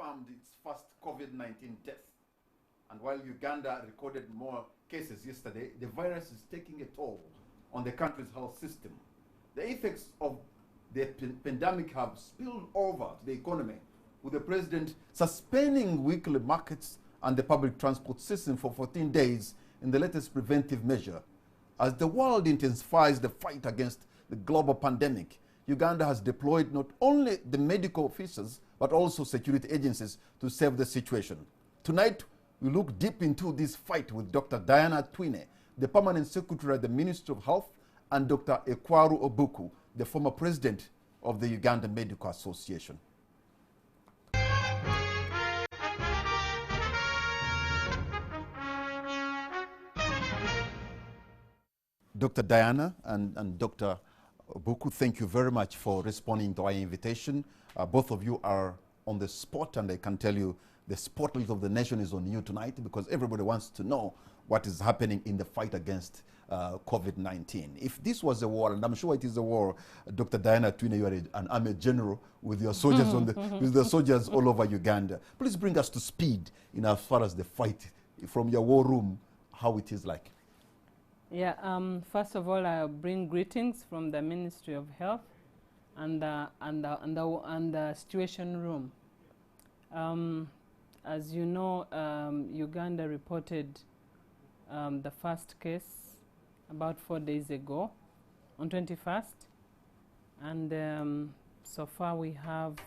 confirmed its first COVID-19 death. And while Uganda recorded more cases yesterday, the virus is taking a toll on the country's health system. The effects of the pandemic have spilled over to the economy, with the president suspending weekly markets and the public transport system for 14 days in the latest preventive measure. As the world intensifies the fight against the global pandemic, Uganda has deployed not only the medical officers, but also security agencies to save the situation. Tonight, we look deep into this fight with Dr. Diana Atwine, the permanent secretary at the Ministry of Health, and Dr. Ekwaro Obuku, the former president of the Uganda Medical Association. Dr. Diana and Dr. Obuku, thank you very much for responding to our invitation. Both of you are on the spot, and I can tell you the spotlight of the nation is on you tonight, because everybody wants to know what is happening in the fight against COVID-19. If this was a war, and I'm sure it is a war, Dr. Diana Atwine, you are an army general with your soldiers with the soldiers all over Uganda. Please bring us to speed in as far as the fight from your war room, how it is like. Yeah, first of all, I bring greetings from the Ministry of Health and the situation room. As you know, Uganda reported the first case about 4 days ago, on 21st, and so far we have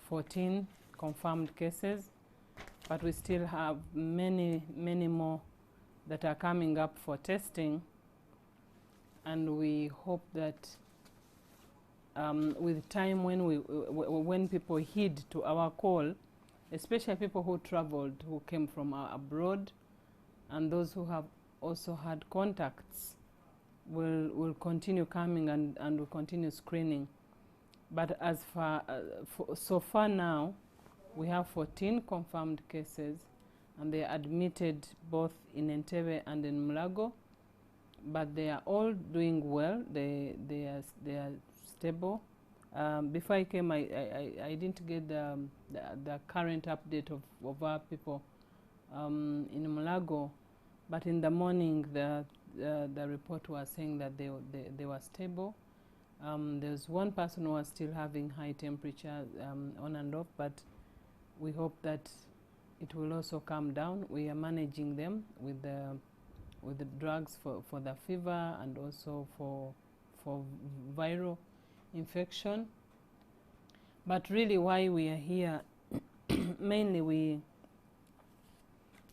14 confirmed cases, but we still have many more that are coming up for testing, and we hope that with time, when people heed to our call, especially people who traveled, who came from abroad, and those who have also had contacts, will continue coming and will continue screening. But as far so far now, we have 14 confirmed cases, and they are admitted both in Entebbe and in Mulago, but they are all doing well. They are stable. Before I came, I didn't get the current update of our people in Mulago, but in the morning the report was saying that they were stable. There's one person who was still having high temperature on and off, but we hope that it will also calm down. We are managing them with the drugs for the fever and also for viral infection. But really, why we are here, mainly we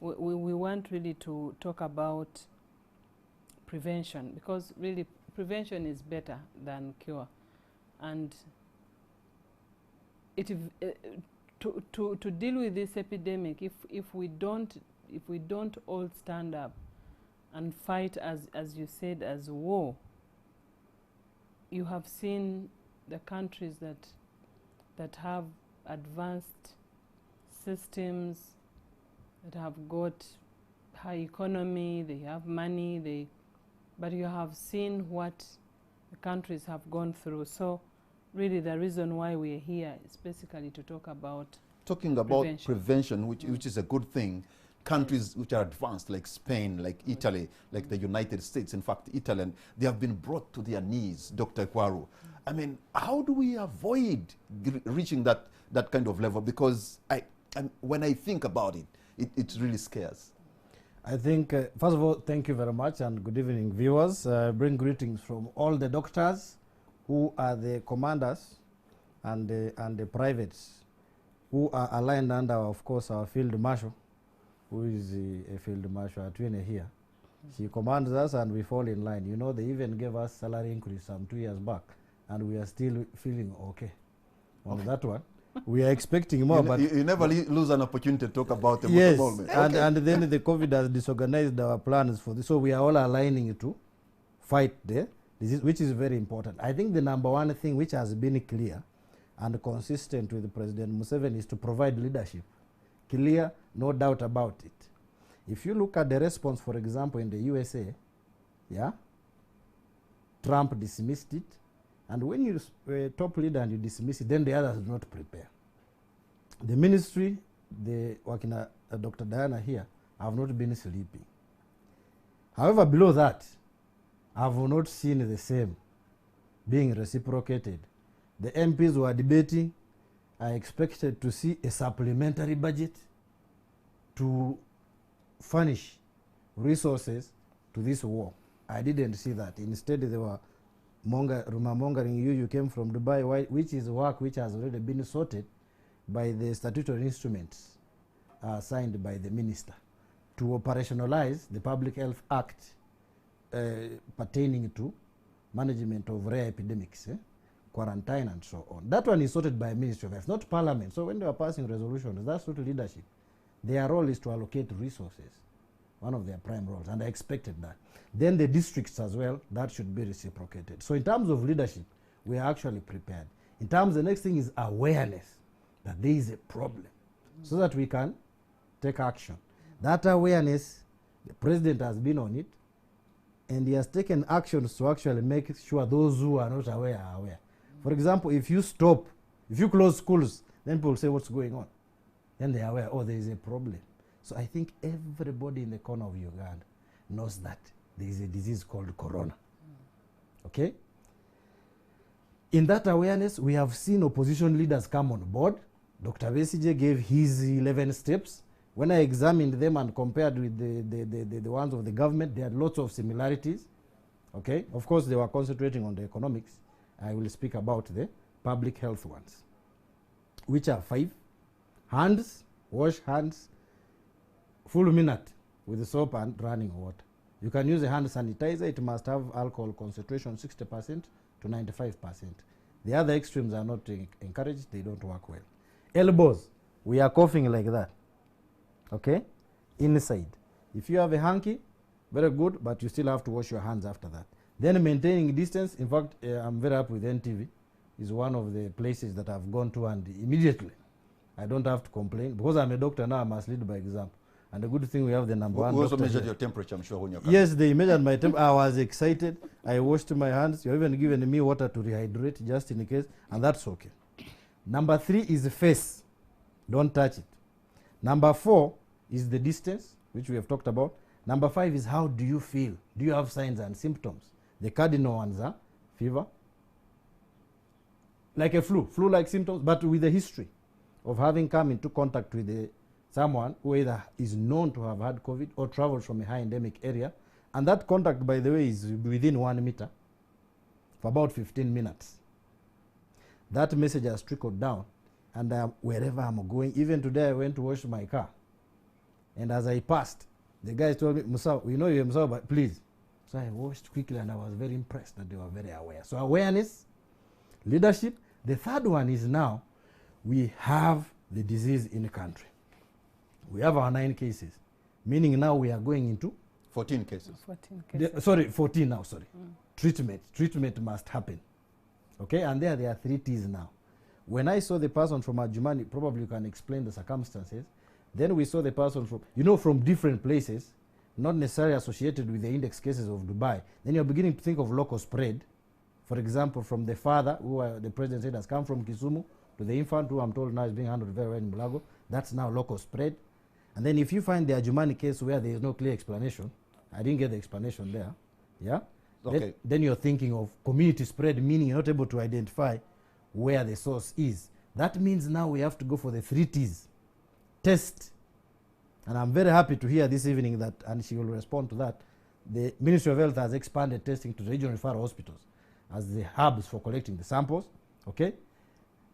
want really to talk about prevention, because really prevention is better than cure, and to deal with this epidemic, if we don't all stand up and fight, as you said, as war. You have seen the countries that have advanced systems, that have got high economy, they have money, but you have seen what the countries have gone through. So really the reason why we're here is basically to talk about prevention, which is a good thing. Countries which are advanced, like Spain, like Italy, like the United States, in fact, Italy, they have been brought to their knees, Dr. Ekwaro. I mean, how do we avoid reaching that kind of level? Because when I think about it, it really scares. I think, first of all, thank you very much, and good evening, viewers. Bring greetings from all the doctors who are the commanders and the privates who are aligned under, of course, our field marshal, who is a field marshal Atwine here. She commands us and we fall in line. You know, they even gave us salary increase some 2 years back, and we are still feeling okay on that one. We are expecting more, but you never lose an opportunity to talk about the yes, moment. And then the COVID has disorganized our plans for this, so we are all aligning to fight the disease, which is very important. I think the number one thing which has been clear and consistent with President Museveni is to provide leadership. Clear, no doubt about it. If you look at the response, for example, in the USA, yeah, Trump dismissed it, and when you top leader and you dismiss it, then the others do not prepare. the ministry, working Dr. Diana here, have not been sleeping. However, below that, I have not seen the same being reciprocated. The MPs were debating. I expected to see a supplementary budget to furnish resources to this war. I didn't see that. Instead, they were rumor mongering you came from Dubai, which is work which has already been sorted by the statutory instruments signed by the minister to operationalize the Public Health Act pertaining to management of rare epidemics, quarantine and so on. That one is sorted by Ministry of Health, not Parliament. So when they are passing resolutions, that's not leadership. Their role is to allocate resources, one of their prime roles, and I expected that. Then the districts as well, that should be reciprocated. So in terms of leadership, we are actually prepared. In terms, the next thing is awareness that there is a problem so that we can take action. That awareness, the president has been on it, and he has taken actions to actually make sure those who are not aware are aware. For example, if you close schools, then people say what's going on. Then they are aware, oh, there is a problem. So I think everybody in the corner of Uganda knows that there is a disease called corona. Okay? In that awareness, we have seen opposition leaders come on board. Dr. Besigye gave his 11 steps. When I examined them and compared with the ones of the government, there are lots of similarities. Okay? Of course, they were concentrating on the economics. I will speak about the public health ones, which are 5. Hands, wash hands, full minute with soap and running water. You can use a hand sanitizer. It must have alcohol concentration 60% to 95%. The other extremes are not encouraged. They don't work well. Elbows, we are coughing like that. Okay? Inside. If you have a hanky, very good, but you still have to wash your hands after that. Then maintaining distance. In fact, I'm very happy with NTV. It's one of the places that I've gone to, and immediately I don't have to complain. Because I'm a doctor now, I must lead by example. And the good thing, we have the number one. We also doctor measured here. your temperature, I'm sure, when you're coming. Yes, they measured my temperature. I was excited. I washed my hands. You're even given me water to rehydrate just in case, and that's okay. Number 3 is the face. Don't touch it. Number 4 is the distance, which we have talked about. Number 5 is how do you feel? Do you have signs and symptoms? The cardinal ones are fever, like a flu-like symptoms, but with a history of having come into contact with someone who either is known to have had COVID or traveled from a high endemic area. And that contact, by the way, is within 1 meter for about 15 minutes. That message has trickled down, and wherever I'm going, even today I went to wash my car. And as I passed, the guy told me, Musa, we know you're Musa, but please. So I washed quickly, and I was very impressed that they were very aware. So awareness, leadership. The third one is now we have the disease in the country. We have our 9 cases, meaning now we are going into 14 cases. 14 cases. 14 now, sorry. Treatment must happen. Okay, and there are 3 T's now. When I saw the person from Adjumani, probably you can explain the circumstances. Then we saw the person from different places, not necessarily associated with the index cases of Dubai. Then you're beginning to think of local spread. For example, from the father, who the president said has come from Kisumu, to the infant, who I'm told now is being handled very well in Mulago. That's now local spread. And then if you find the Adjumani case where there is no clear explanation, I didn't get the explanation there, yeah? Okay. Then you're thinking of community spread, meaning you're not able to identify where the source is. That means now we have to go for the 3 T's. Test. And I'm very happy to hear this evening that, and she will respond to that, the Ministry of Health has expanded testing to the regional referral hospitals as the hubs for collecting the samples, okay?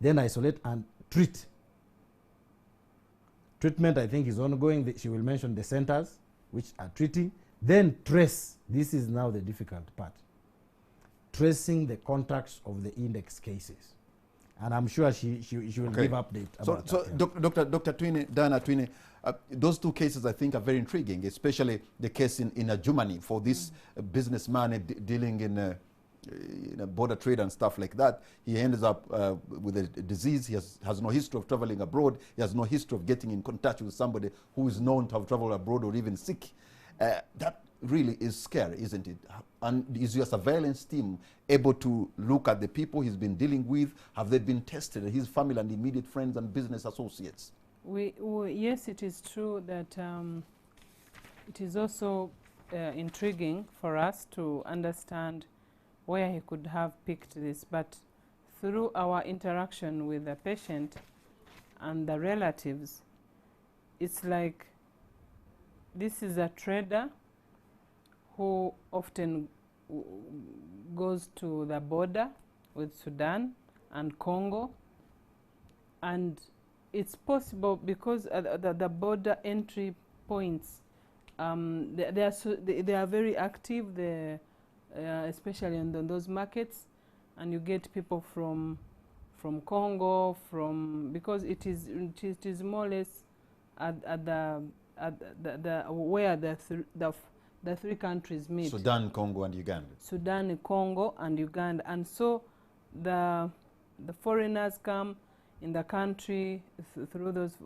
Then isolate and treat. Treatment, I think, is ongoing. She will mention the centers which are treating. Then trace. This is now the difficult part. Tracing the contacts of the index cases. And I'm sure she will give update about so that. Dr. Atwine, Diana Atwine, those 2 cases I think are very intriguing, especially the case in Adjumani for this businessman dealing in border trade and stuff like that. He ends up with a disease. He has no history of traveling abroad. He has no history of getting in contact with somebody who is known to have traveled abroad or even sick. That really is scary, isn't it? And is your surveillance team able to look at the people he's been dealing with? Have they been tested, his family and immediate friends and business associates? Yes, it is true that it is also intriguing for us to understand where he could have picked this, but through our interaction with the patient and the relatives, it's like this is a trader who often goes to the border with Sudan and Congo, and it's possible because the border entry points, they are very active, especially in those markets, and you get people from Congo, because it is more or less at the where the three countries meet. Sudan, Congo, and Uganda. Sudan, Congo, and Uganda, and so the foreigners come in the country through those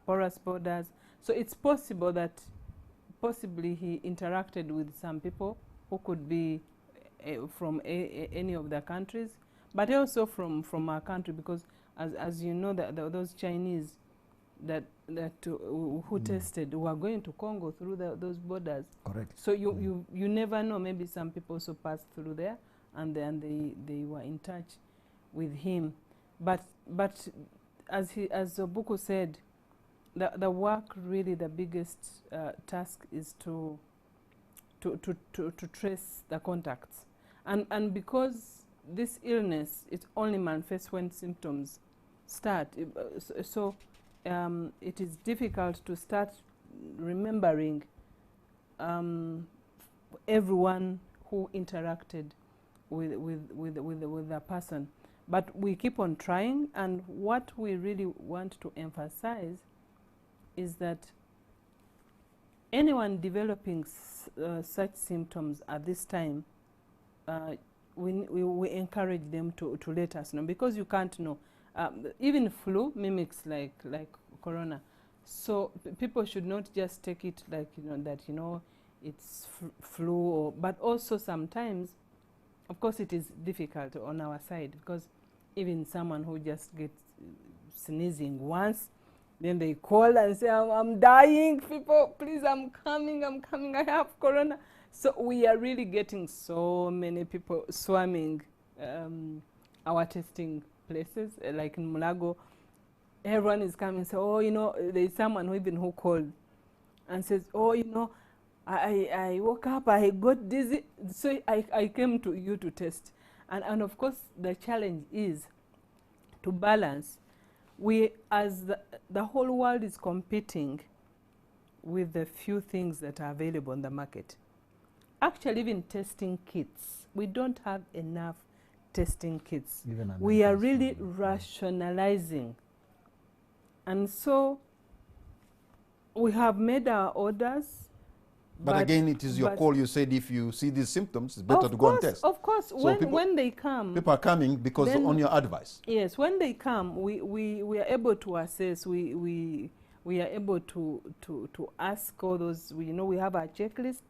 porous borders. So it's possible that possibly he interacted with some people who could be from any of the countries, but also from our country, because as you know, those Chinese who tested were going to Congo through those borders. Correct. So you never know. Maybe some people also passed through there, and then they were in touch with him. But as Obuku said, the work, really the biggest task is to trace the contacts, and because this illness, it only manifests when symptoms start, so it is difficult to start remembering everyone who interacted with the person. But we keep on trying, and what we really want to emphasize is that anyone developing such symptoms at this time, we encourage them to let us know, because you can't know. Even flu mimics like corona, so people should not just take it like that it's flu, but also sometimes, of course, it is difficult on our side, because even someone who just gets sneezing once, then they call and say, I'm dying, people, please, I'm coming, I have corona. So we are really getting so many people swarming our testing places, like in Mulago. Everyone is coming and say, oh, there's someone who called and says, oh, I woke up, I got dizzy, so I came to you to test. And of course, the challenge is to balance. We, as the whole world is competing with the few things that are available on the market. Actually, even testing kits, we don't have enough testing kits. We are really rationalizing. And so we have made our orders. But again, it is your call. You said if you see these symptoms, it's better to go and test. Of course, so when they come. People are coming because on your advice. Yes, when they come, we are able to assess. We are able to ask all those. We have our checklist.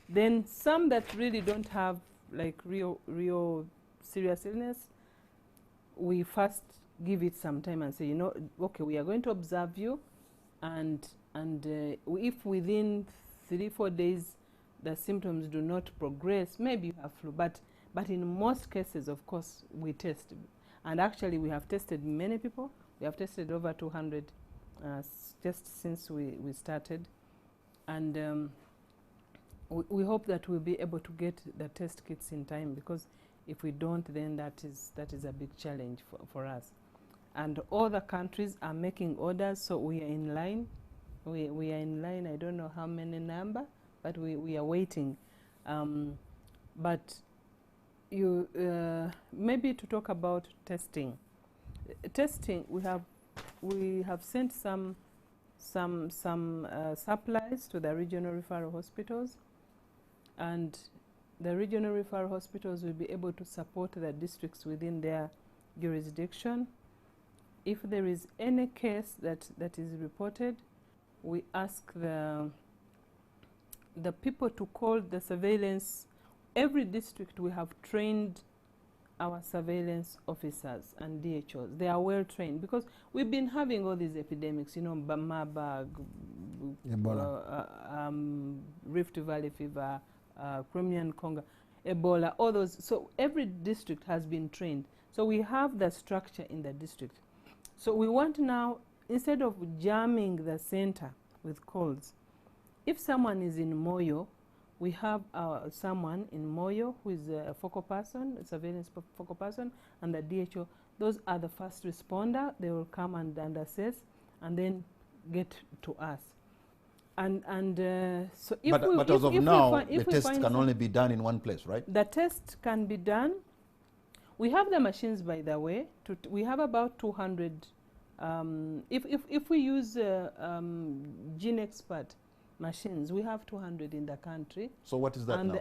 Then some that really don't have like real serious illness, we first give it some time and say, okay, we are going to observe you, and if within 3-4 days the symptoms do not progress, maybe you have flu. But in most cases, of course, we test. And actually, we have tested many people. We have tested over 200 just since we started. And we hope that we'll be able to get the test kits in time, because if we don't, then that is a big challenge for us. And all the countries are making orders, so we are in line. We are in line. I don't know how many number, but we are waiting. But you maybe to talk about testing. Testing, we have sent some supplies to the regional referral hospitals, and the regional referral hospitals will be able to support the districts within their jurisdiction. If there is any case that is reported, we ask the the people to call the surveillance. Every district we have trained our surveillance officers and DHOs. They are well trained because we've been having all these epidemics, you know, Marburg, Ebola, Rift Valley fever, Crimean Congo, Ebola, all those. So every district has been trained. So we have the structure in the district. So we want now, instead of jamming the center with calls, if someone is in Moyo, we have someone in Moyo who is a focal person, a surveillance focal person, and the DHO. Those are the first responder. They will come and assess and then get to us. So if but as of now, the test can only be done in one place, right? The test can be done. We have the machines, by the way. We have about 200. If we use Gene Expert machines, we have 200 in the country. So what is that now?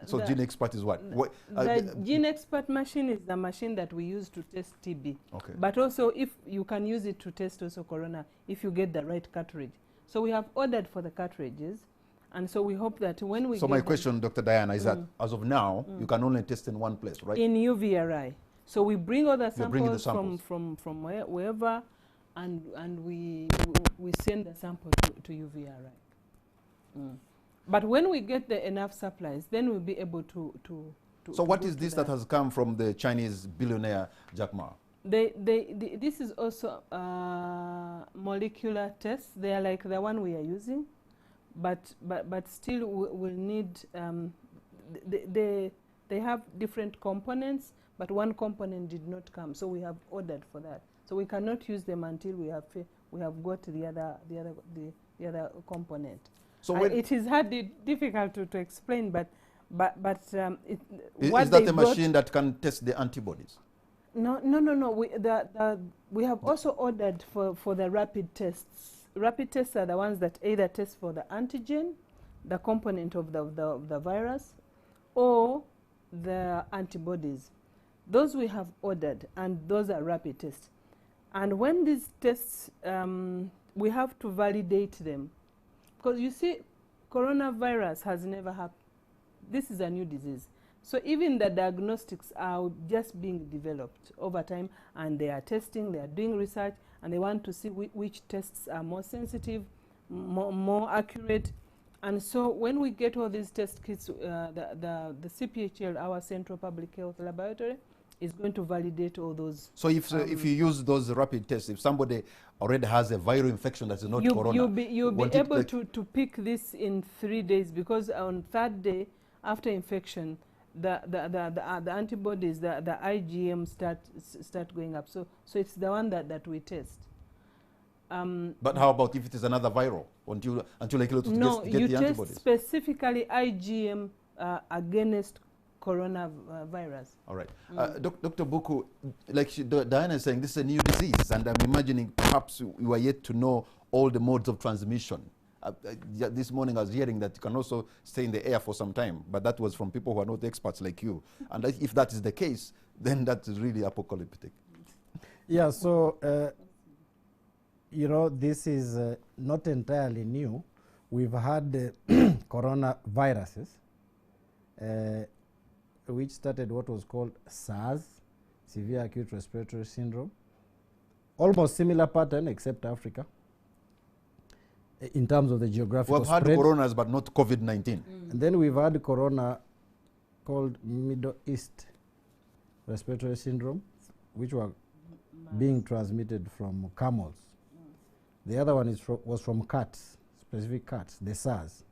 So the Gene Expert is what? The Gene Expert machine is the machine that we use to test TB. Okay. But also, if you can use it to test also corona, if you get the right cartridge. So we have ordered for the cartridges, and so we hope that when we. So my question, Dr. Diana, is that as of now, you can only test in one place, right? In UVRI. So we bring all the samples, samples. from wherever, and we send the sample to UVRI. But when we get enough supplies, then we'll be able to so what is this that has come from the Chinese billionaire Jack Ma? This is also molecular tests. They are like the one we are using, but still we'll need. They have different components, but one component did not come, so we have ordered for that. So we cannot use them until we have got the other component. So it is difficult to explain, but is that a machine that can test the antibodies? No. We have also ordered for the rapid tests. Rapid tests are the ones that either test for the antigen, the component of the virus, or the antibodies. Those we have ordered, and those are rapid tests. And when these tests, we have to validate them. Because you see, coronavirus has never happened. This is a new disease. So even the diagnostics are just being developed over time, and they are testing, they are doing research, and they want to see which tests are more sensitive, more accurate. And so when we get all these test kits, the CPHL, our Central Public Health Laboratory, is going to validate all those. So if you use those rapid tests, if somebody already has a viral infection that is not corona, you'll be able to pick this in 3 days, because on third day after infection, the antibodies, the IgM start going up. So it's the one that we test. But how about if it is another viral until like get the antibodies? No, you test specifically IgM against coronavirus. All right. Dr. Obuku, like Diana is saying, this is a new disease, and I'm imagining perhaps you are yet to know all the modes of transmission. This morning I was hearing that you can also stay in the air for some time, but that was from people who are not experts like you. And if that is the case, then that is really apocalyptic. Yeah, so, this is not entirely new. We've had coronaviruses, which started what was called SARS, Severe Acute Respiratory Syndrome. Almost similar pattern, except Africa, in terms of the geographical spread. We've had coronas, but not COVID-19. And then we've had corona called Middle East Respiratory Syndrome, which were being transmitted from camels. The other one was from cats, specific cats, the SARS.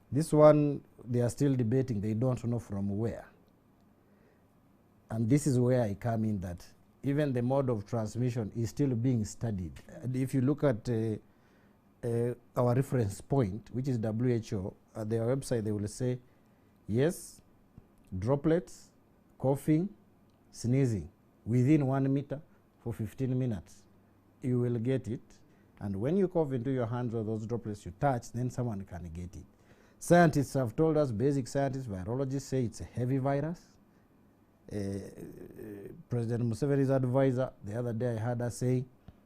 This one, they are still debating. They don't know from where. And this is where I come in, that even the mode of transmission is still being studied. And if you look at our reference point, which is WHO, at their website they will say, yes, droplets, coughing, sneezing, within 1 meter for 15 minutes, you will get it. And when you cough into your hands or those droplets you touch, then someone can get it. Scientists have told us, basic scientists, virologists say it's a heavy virus. President Museveni's advisor, the other day I heard her say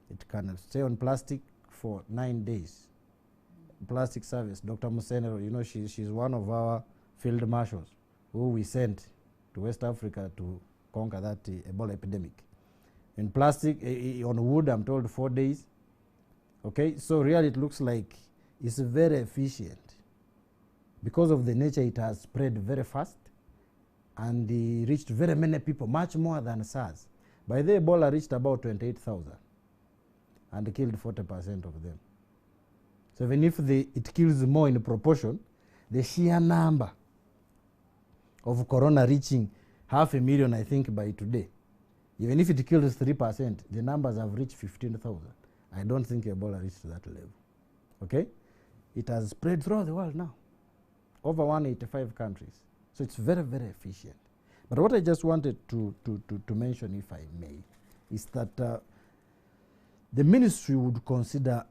it can stay on plastic for 9 days plastic service, Dr. Musenero, you know, she's one of our field marshals who we sent to West Africa to conquer that Ebola epidemic. In plastic, on wood, I'm told 4 days. Okay, so really it looks like it's very efficient. Because of the nature, it has spread very fast and reached very many people, much more than SARS. By the Ebola reached about 28,000 and killed 40% of them. So even if it kills more in proportion, the sheer number of corona reaching 500,000, I think, by today, even if it kills 3%, the numbers have reached 15,000. I don't think Ebola reached that level. Okay? It has spread throughout the world now, over 185 countries. So it's very, very efficient. But what I just wanted to mention, if I may, is that the ministry would consider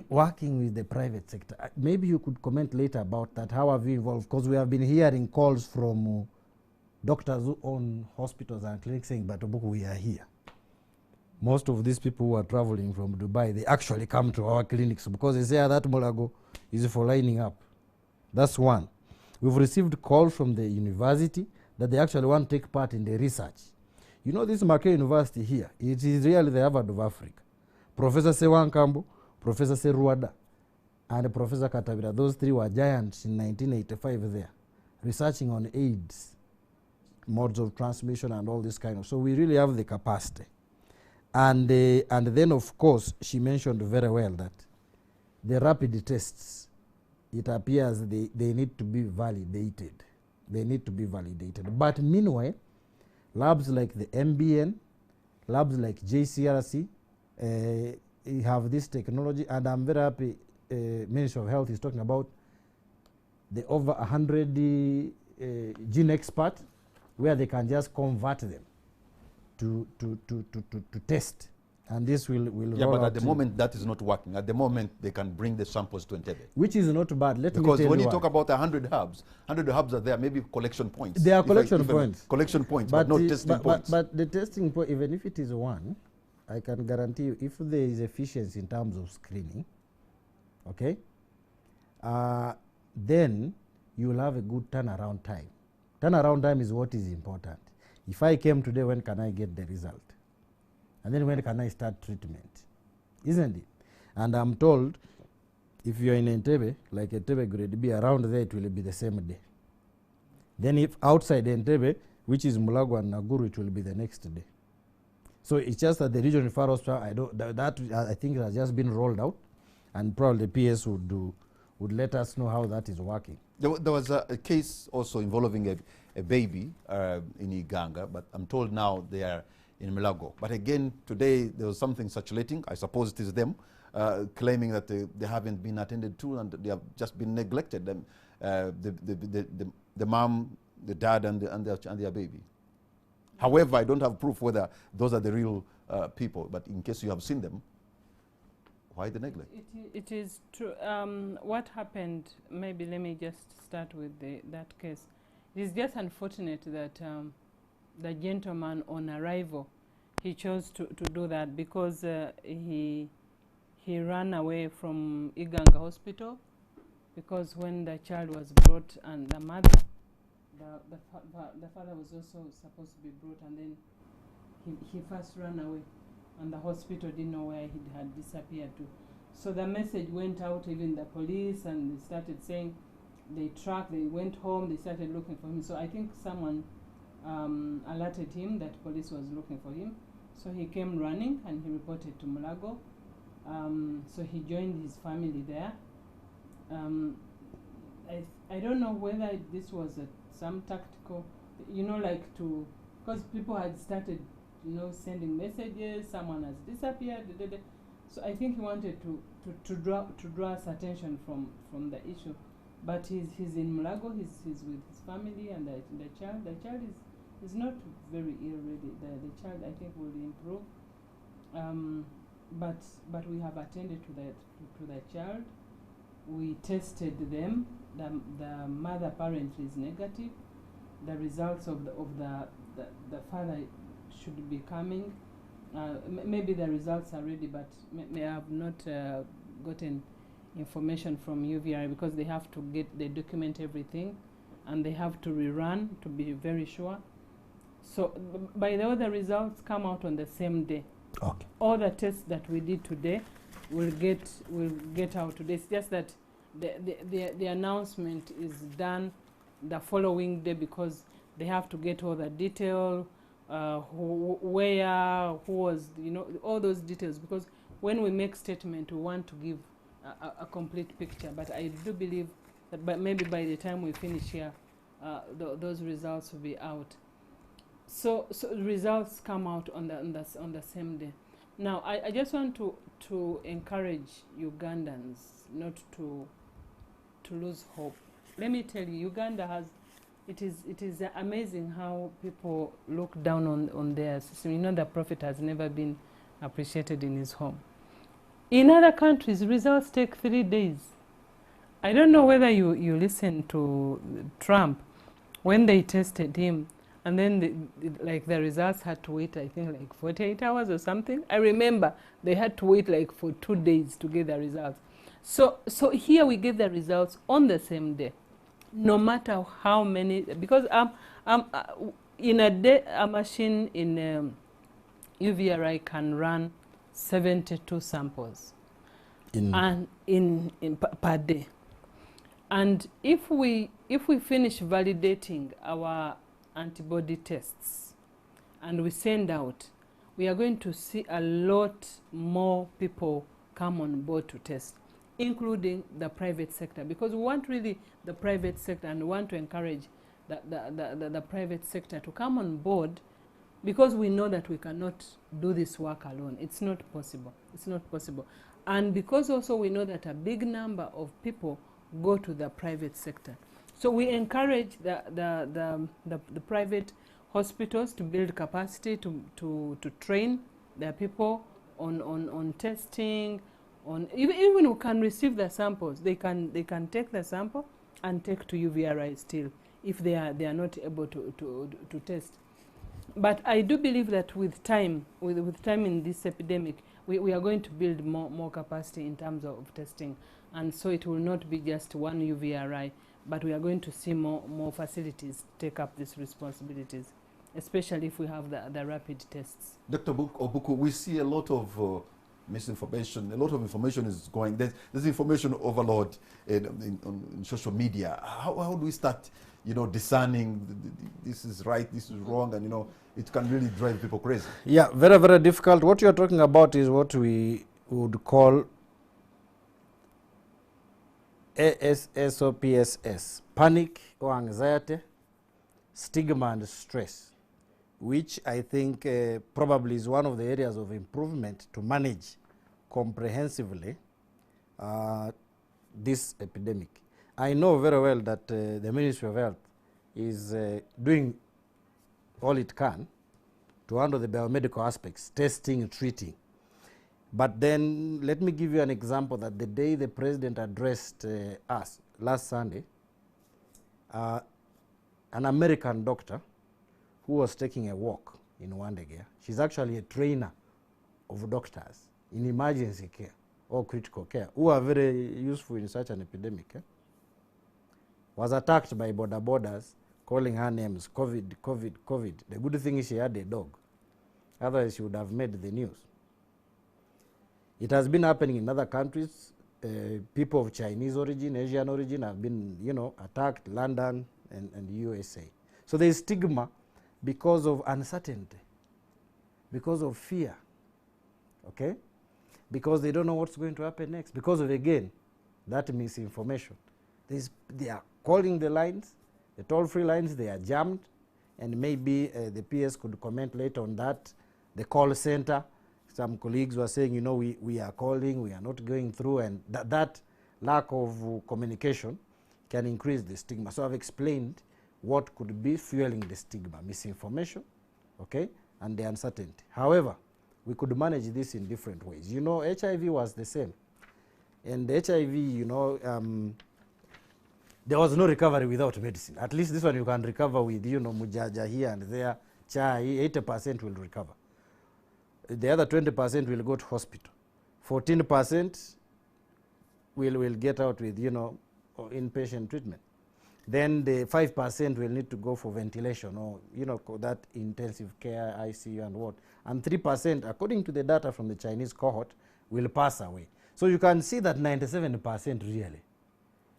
working with the private sector. Maybe you could comment later about that. How have you involved? Because we have been hearing calls from doctors who own hospitals and clinics saying, but Obuku, we are here. Most of these people who are traveling from Dubai, they actually come to our clinics because they say that Mulago is for lining up. That's one. We've received calls from the university that they actually want to take part in the research. You know, this Mackay University here, it is really the Harvard of Africa. Professor Sewan Kambo, Professor Seruada, and Professor Katabira, those three were giants in 1985 there, researching on AIDS, modes of transmission and all this kind of. So we really have the capacity. And then, of course, she mentioned very well that the rapid tests, it appears they need to be validated. They need to be validated. But meanwhile, labs like the MBN, labs like JCRC, have this technology, and I'm very happy Ministry of Health is talking about the over 100 gene expert, where they can just convert them to test, and this will roll but out at the moment that is not working. At the moment they can bring the samples to Entebbe, which is not bad. Let me because tell when you you talk about 100 hubs are there, maybe collection points. They are collection points. Collection points, but not testing points. But the testing point, even if it is one, I can guarantee you, if there is efficiency in terms of screening, okay, then you will have a good turnaround time. Turnaround time is what is important. If I came today, when can I get the result? And then when can I start treatment? Isn't it? And I'm told, if you're in Entebbe, like Entebbe grade B, around there it will be the same day. Then if outside Entebbe, which is Mulago and Naguru, it will be the next day. So it's just that the regional referral hospital, I think it has just been rolled out, and probably the PS would let us know how that is working. There was a case also involving a baby in Uganda, but I'm told now they are in Mulago. But again, today there was something circulating, I suppose it is them, claiming that they haven't been attended to and they have just been neglected. The mom, the dad, and their baby. However, I don't have proof whether those are the real people, but in case you have seen them, why the neglect? It is true. What happened, maybe let me just start with that case. It is just unfortunate that the gentleman on arrival, he chose to do that because he ran away from Uganda Hospital, because when the child was brought and the mother, the father was also supposed to be brought, and then he first ran away, and the hospital didn't know where he had disappeared to. So the message went out, even the police, and they started saying they went home, they started looking for him. So I think someone alerted him that police was looking for him. So he came running and he reported to Mulago. So he joined his family there. I don't know whether this was some tactical, because people had started, sending messages, someone has disappeared, So I think he wanted to draw us attention from the issue. But he's in Mulago, he's with his family and the child. The child is not very ill really. The child, I think, will improve. But we have attended to the child. We tested them. The mother apparently is negative. The results of the father should be coming. Maybe the results are ready, but may have not gotten information from UVRI because they have to they document everything and they have to rerun to be very sure. So by the way, the results come out on the same day. Okay. All the tests that we did today will get out today. It's just that the announcement is done the following day because they have to get all the detail, where, who was, all those details. Because when we make statement, we want to give a complete picture. But I do believe that maybe by the time we finish here, those results will be out. So results come out on the same day. Now, I just want to encourage Ugandans not to lose hope. Let me tell you, Uganda has, it is amazing how people look down on their system. The prophet has never been appreciated in his home. In other countries, results take 3 days. I don't know whether you listen to Trump when they tested him. And then the results had to wait, I think, like 48 hours or something. I remember they had to wait like for 2 days to get the results. So here we get the results on the same day, no matter how many. Because in a day, a machine in UVRI can run 72 samples per day. And if we finish validating our antibody tests and we send out, we are going to see a lot more people come on board to test, including the private sector, because we want really the private sector and we want to encourage the private sector to come on board, because we know that we cannot do this work alone. It's not possible. It's not possible. And because also we know that a big number of people go to the private sector. So we encourage the private hospitals to build capacity to train their people on testing, even who can receive the samples. They can take the sample and take to UVRI still if they are not able to test. But I do believe that with time in this epidemic, we are going to build more capacity in terms of testing, and so it will not be just one UVRI. But we are going to see more facilities take up these responsibilities, especially if we have the rapid tests. Dr. Obuku, we see a lot of misinformation. A lot of information is going. There's information overload on social media. How do we start, discerning this is right, this is wrong, and it can really drive people crazy? Yeah, very, very difficult. What you're talking about is what we would call ASSOPSS, panic or anxiety, stigma and stress, which I think probably is one of the areas of improvement to manage comprehensively this epidemic. I know very well that the Ministry of Health is doing all it can to handle the biomedical aspects, testing, treating. But then let me give you an example that the day the president addressed us last Sunday, an American doctor who was taking a walk in Wandegea, she's actually a trainer of doctors in emergency care or critical care, who are very useful in such an epidemic, was attacked by border borders, calling her names, COVID, COVID, COVID. The good thing is she had a dog. Otherwise she would have made the news. It has been happening in other countries. People of Chinese origin, Asian origin have been, attacked, London and USA. So there is stigma because of uncertainty, because of fear, okay? Because they don't know what's going to happen next, because of, again, that misinformation. They are calling the lines, the toll-free lines, they are jammed, and maybe the PS could comment later on that. The call center, some colleagues were saying, we are calling, we are not going through, and that lack of communication can increase the stigma. So I've explained what could be fueling the stigma, misinformation, okay, and the uncertainty. However, we could manage this in different ways. HIV was the same. And HIV, there was no recovery without medicine. At least this one you can recover with, mujaja here and there, chai, 80% will recover. The other 20% will go to hospital. 14% will get out with, you know, inpatient treatment. Then the 5% will need to go for ventilation or, you know, that intensive care, ICU and what. And 3%, according to the data from the Chinese cohort, will pass away. So you can see that 97% really.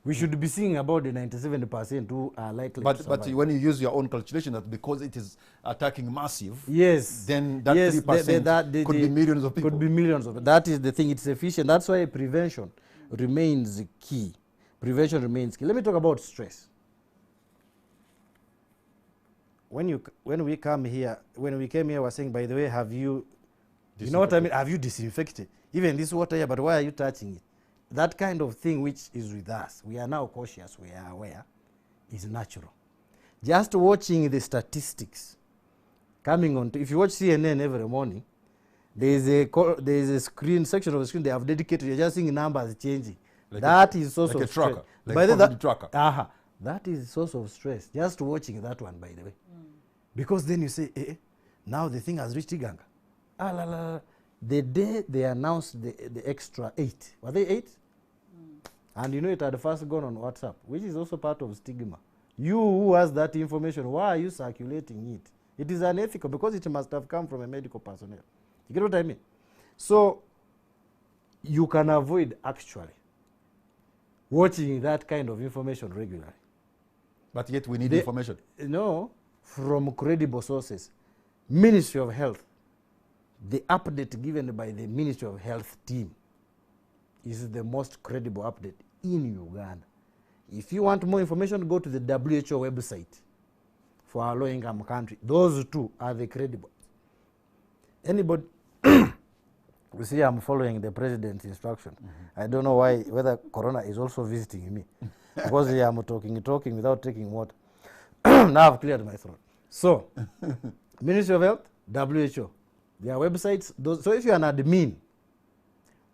We should be seeing about the 97% who are likely to survive. But when you use your own calculation that because it is attacking massive, yes, then that yes, 3% could be millions of people. Could be millions of people. That is the thing. It's efficient. That's why prevention remains key. Prevention remains key. Let me talk about stress. When we came here, we're saying, by the way, have you know what I mean? Have you disinfected? Even this water here, but why are you touching it? That kind of thing which is with us, we are now cautious, we are aware, is natural. Just watching the statistics coming on, if you watch CNN every morning, there is a screen, section of the screen they have dedicated, you're just seeing numbers changing. Like that is source like of a tracker, stress. like a tracker. That is source of stress, just watching that one, by the way. Because then you say, now the thing has reached Uganda. The day they announced the extra 8, were they 8? And you know it had first gone on WhatsApp, which is also part of stigma. You who has that information, why are you circulating it? It is unethical because it must have come from a medical personnel. You get what I mean? So you can avoid actually watching that kind of information regularly. But yet we need information. No, from credible sources. Ministry of Health, the update given by the Ministry of Health team is the most credible update in Uganda. If you want more information, go to the WHO website for our low-income country. Those two are the credible. Anybody, you see, I'm following the president's instruction. I don't know whether Corona is also visiting me. Because I'm talking without taking water. Now I've cleared my throat. So, Ministry of Health, WHO, their websites. So if you're an admin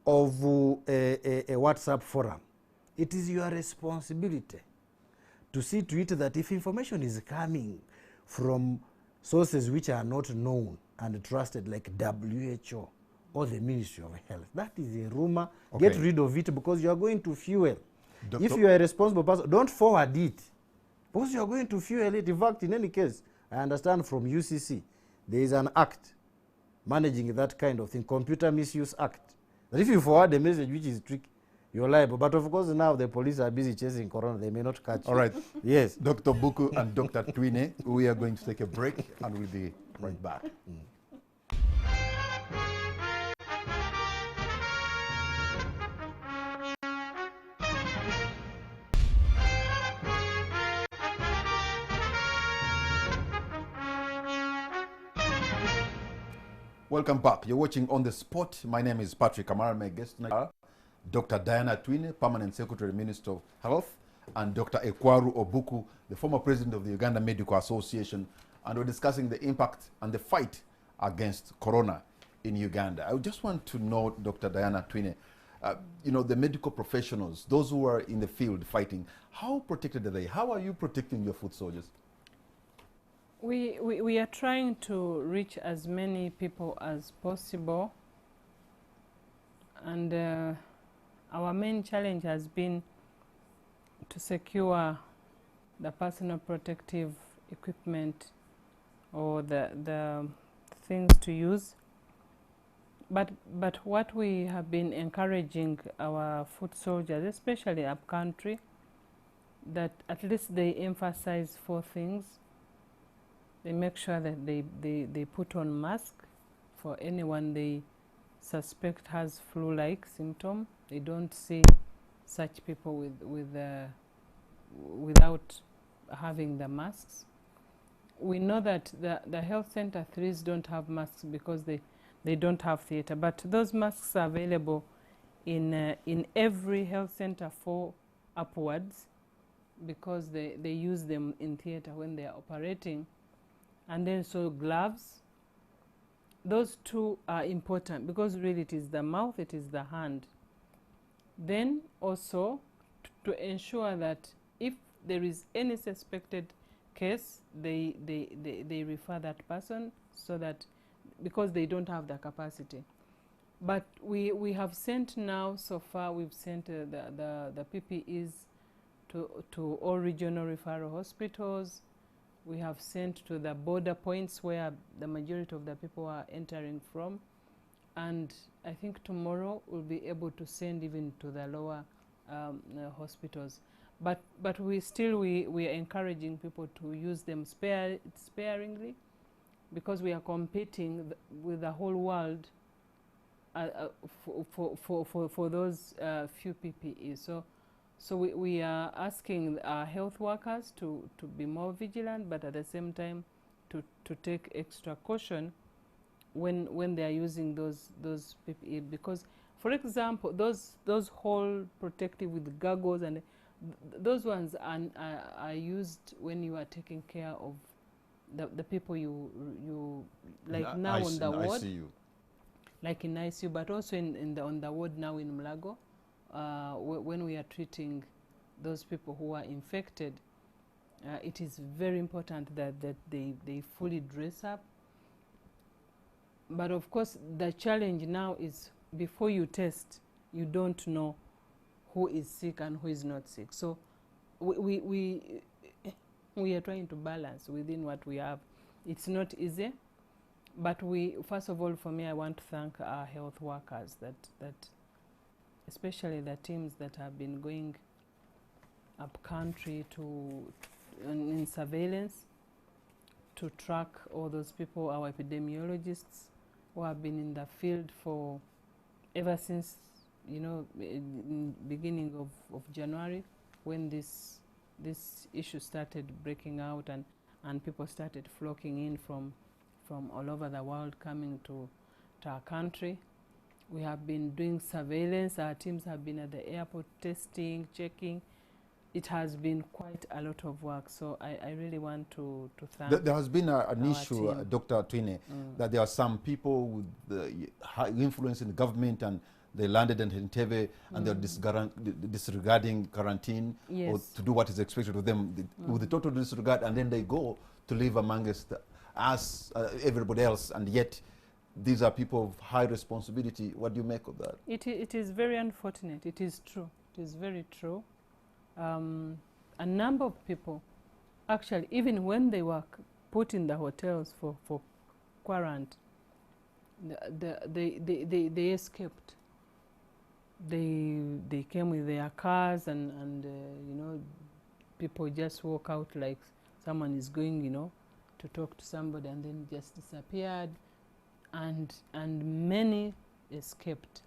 of a WhatsApp forum, it is your responsibility to see to it that if information is coming from sources which are not known and trusted, like WHO or the Ministry of Health, that is a rumor. Okay. Get rid of it because you are going to fuel. If you are a responsible person, don't forward it because you are going to fuel it. In fact, in any case, I understand from UCC, there is an act managing that kind of thing, Computer Misuse Act. That if you forward a message which is tricky, you're liable. But of course now the police are busy chasing Corona. They may not catch you. All right. Yes. Dr. Obuku and Dr. Atwine, we are going to take a break and we'll be right back. Welcome back. You're watching On the Spot. My name is Patrick Amara. My guest tonight, Dr. Diana Atwine, Permanent Secretary, Minister of Health, and Dr. Ekwaro Obuku, the former president of the Uganda Medical Association. And we're discussing the impact and the fight against Corona in Uganda. I just want to know, Dr. Diana Atwine, you know, the medical professionals, those who are in the field fighting, how protected are they? How are you protecting your foot soldiers? We are trying to reach as many people as possible, and our main challenge has been to secure the personal protective equipment or the things to use. But what we have been encouraging our foot soldiers, especially up country, that at least they emphasize 4 things. They make sure that they put on mask for anyone they suspect has flu-like symptom. They don't see such people without having the masks. We know that the health center 3s don't have masks because they don't have theater, but those masks are available in every health center 4 upwards because they use them in theater when they are operating. And then so gloves, those 2 are important because really it is the mouth, it is the hand. Then also to ensure that if there is any suspected case, they refer that person so that, because they don't have the capacity. But we have sent now, so far, we've sent the PPEs to all regional referral hospitals. We have sent to the border points where the majority of the people are entering from. And I think tomorrow we'll be able to send even to the lower hospitals. But we are encouraging people to use them sparingly, because we are competing with the whole world for those few PPEs. So we are asking our health workers to be more vigilant, but at the same time to take extra caution when they are using those PPE, because, for example, those whole protective with goggles and those ones are used when you are taking care of the people you like now on the ward, ICU. like in ICU, but also on the ward now in Mulago, when we are treating those people who are infected. It is very important that they fully dress up. But of course, the challenge now is, before you test, you don't know who is sick and who is not sick. So we are trying to balance within what we have. It's not easy, but first of all, for me, I want to thank our health workers, that especially the teams that have been going up country in surveillance to track all those people, our epidemiologists who have been in the field for ever since, in beginning of January, when this issue started breaking out and people started flocking in from all over the world, coming to our country. We have been doing surveillance. Our teams have been at the airport testing, checking. It has been quite a lot of work. So I really want to thank. There has been an issue, team. Dr. Atwine, that there are some people with high influence in the government, and they landed in Entebbe and they're disregarding quarantine, Yes. or to do what is expected of them with the total disregard, and then they go to live amongst us, everybody else, and yet these are people of high responsibility. What do you make of that? It is very unfortunate. It is true. It is very true. A number of people, actually, even when they were put in the hotels for quarantine, they escaped. They came with their cars, and people just walk out like someone is going, to talk to somebody, and then just disappeared, and many escaped.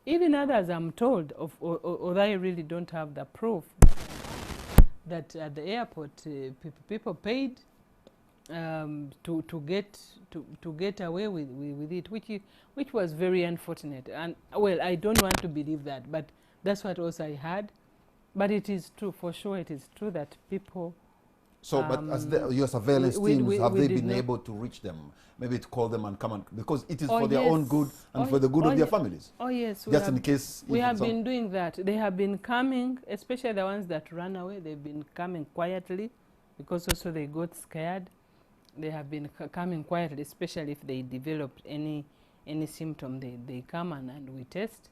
Even others, I'm told, although I really don't have the proof, that at the airport people paid to get away with it, which was very unfortunate. And well, I don't want to believe that, but that's what also I heard. But it is true, for sure. It is true that people. So, but as your surveillance teams, have they been able to reach them? Maybe to call them and come and, because it is for their own good and for the good of their families. Oh yes, just in case. We have been doing that. They have been coming, especially the ones that ran away. They've been coming quietly, because also they got scared. They have been coming quietly, especially if they developed any symptom. They come and we test.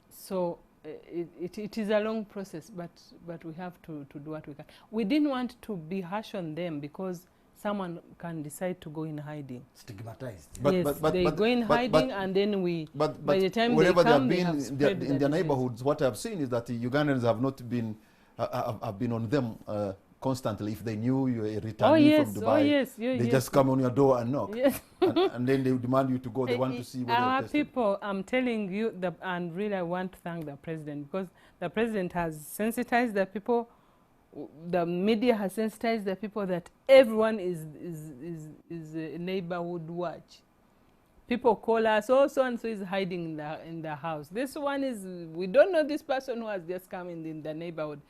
So it is a long process, but we have to do what we can. We didn't want to be harsh on them, because someone can decide to go in hiding. Stigmatized. They go in hiding, and then by the time wherever they come, they have been in their neighborhoods, what I've seen is that the Ugandans have not been have been on them constantly. If they knew you were a returnee from Dubai, they just come on your door and knock. Yes. and then they demand you to go. They want to see whether our people. I'm telling you, and really I want to thank the president, because the president has sensitized the people. The media has sensitized the people that everyone is a neighborhood watch. People call us, oh, so and so is hiding in the house. This one is, we don't know this person who has just come in the neighborhood.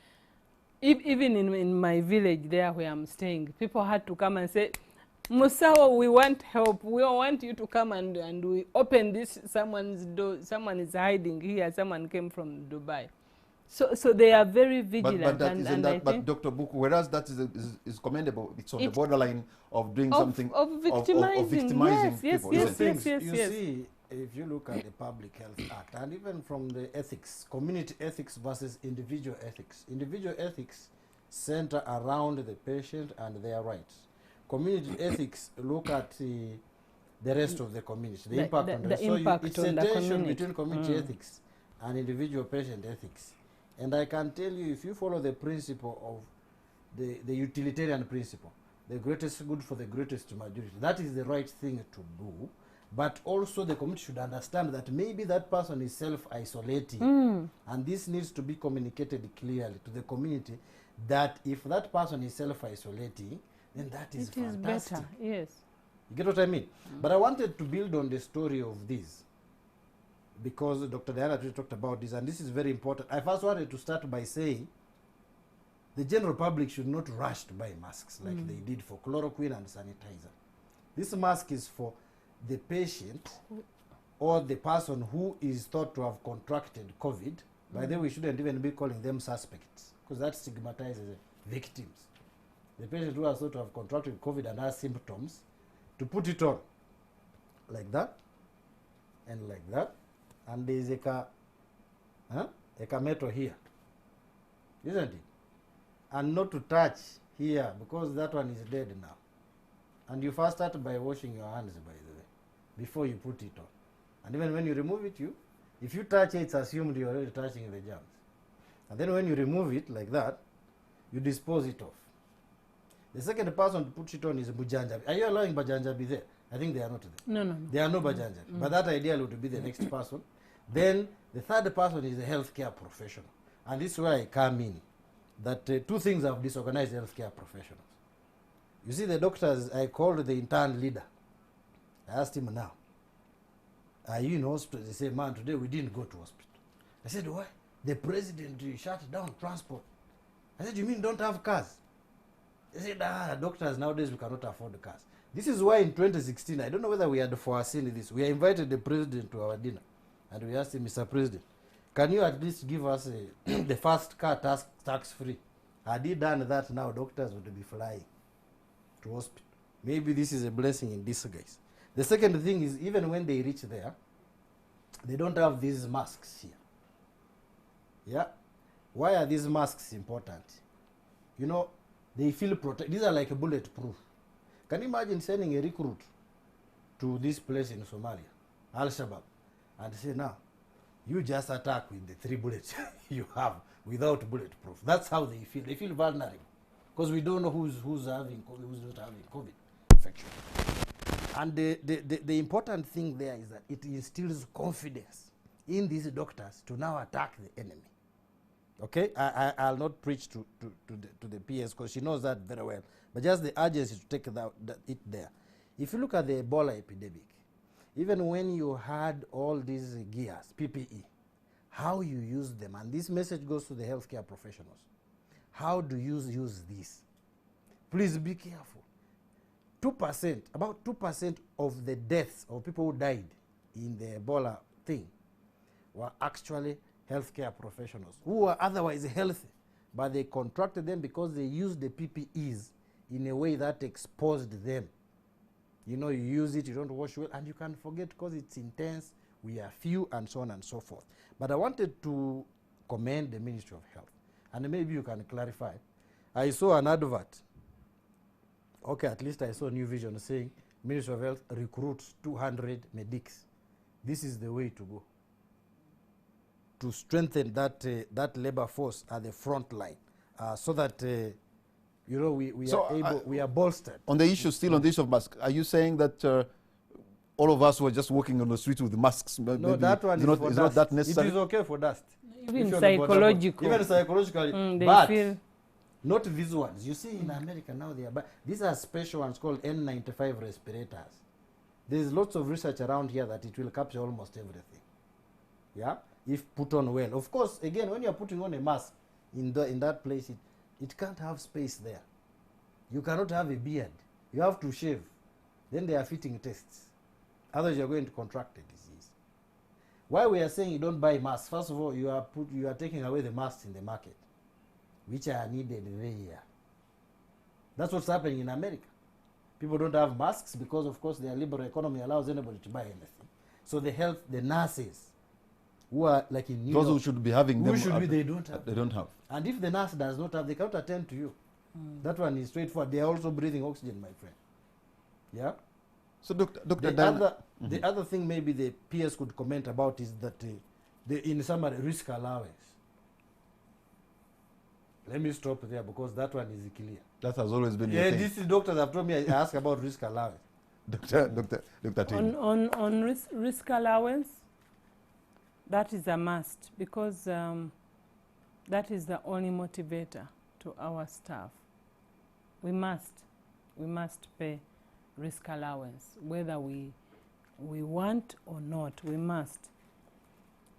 Even in my village there where I'm staying, people had to come and say, Musawa, we want help. We want you to come and we open this, someone's door. Someone is hiding here. Someone came from Dubai. So they are very vigilant. But Dr. Obuku, whereas that is commendable, it's on the borderline of doing something of victimizing victimizing yes, people. Yes. You see, if you look at the Public Health Act, and even from the ethics, community ethics versus individual ethics center around the patient and their rights. Community ethics look at the rest of the community, the impact on the rest. So it's a tension between community ethics and individual patient ethics. And I can tell you, if you follow the principle of the utilitarian principle, the greatest good for the greatest majority, that is the right thing to do. But also the community should understand that maybe that person is self-isolating. And this needs to be communicated clearly to the community that if that person is self-isolating, then that is fantastic. Better, yes. You get what I mean? But I wanted to build on the story of this because Dr. Diana talked about this, and this is very important. I first wanted to start by saying the general public should not rush to buy masks like they did for chloroquine and sanitizer. This mask is for the patient or the person who is thought to have contracted COVID. By the way, we shouldn't even be calling them suspects because that stigmatizes victims. The patient who has thought to have contracted COVID and has symptoms, to put it on like that and like that, and there is a metal here, isn't it? And not to touch here because that one is dead now. And you first start by washing your hands, by the way, before you put it on. And even when you remove it, if you touch it, it's assumed you're already touching the germs. And then when you remove it like that, you dispose it off. The second person to put it on is Bujanjabi. Are you allowing Bajanjabi there? I think they are not there. No. There are no Bajanjabi. But that ideally would be the next person. Then the third person is a healthcare professional. And this is where I come in. That two things have disorganized healthcare professionals. You see, the doctors, I called the intern leader. I asked him now, are you in hospital? They say, man, today we didn't go to hospital. I said, why? The president shut down transport. I said, you mean don't have cars? They said, doctors nowadays we cannot afford cars. This is why in 2016, I don't know whether we had foreseen this. We invited the president to our dinner. And we asked him, Mr. President, can you at least give us the first car tax free? Had he done that now, doctors would be flying to hospital. Maybe this is a blessing in disguise. The second thing is, even when they reach there, they don't have these masks here. Yeah? Why are these masks important? You know, they feel protected. These are like a bulletproof. Can you imagine sending a recruit to this place in Somalia, Al-Shabaab, and say, now, you just attack with the 3 bullets you have without bulletproof. That's how they feel. They feel vulnerable because we don't know who's having COVID, who's not having COVID infection. And the important thing there is that it instills confidence in these doctors to now attack the enemy. Okay, I'll not preach to the PS because she knows that very well. But just the urgency to take it there. If you look at the Ebola epidemic, even when you had all these gears, PPE, how you use them, and this message goes to the healthcare professionals. How do you use this? Please be careful. 2%, about 2% of the deaths of people who died in the Ebola thing were actually healthcare professionals who were otherwise healthy, but they contracted them because they used the PPEs in a way that exposed them. You know, you use it, you don't wash well, and you can forget because it's intense, we are few, and so on and so forth. But I wanted to commend the Ministry of Health, and maybe you can clarify. I saw an advert. Okay, at least I saw New Vision saying Ministry of Health recruits 200 medics. This is the way to go, to strengthen that labor force at the front line, so that you know, we are bolstered. On the issue, still on the issue of masks, are you saying that all of us were just walking on the street with masks? No, that one is not that necessary. It is okay for dust. Even psychological. Even psychologically, they feel not these ones. You see, in America now, these are special ones called N95 respirators. There's lots of research around here that it will capture almost everything. Yeah, if put on well. Of course, again, when you're putting on a mask in that place, it can't have space there. You cannot have a beard. You have to shave. Then they are fitting tests. Otherwise, you're going to contract a disease. Why we are saying you don't buy masks? First of all, you are taking away the masks in the market, which are needed there. That's what's happening in America. People don't have masks because, of course, their liberal economy allows anybody to buy anything. So the nurses who are like in New Those York, who should be having them, they don't have. they don't have. And if the nurse does not have, they can't attend to you. That one is straightforward. They are also breathing oxygen, my friend. Yeah. So, Dr. The other thing maybe the PS could comment about is that in summary, risk allowance. Let me stop there because that one is clear. That has always been your Yeah, thing. this is doctors have told me I ask about risk allowance. Dr. Atwine. On risk allowance, that is a must because that is the only motivator to our staff. We must pay risk allowance, whether we want or not. We must.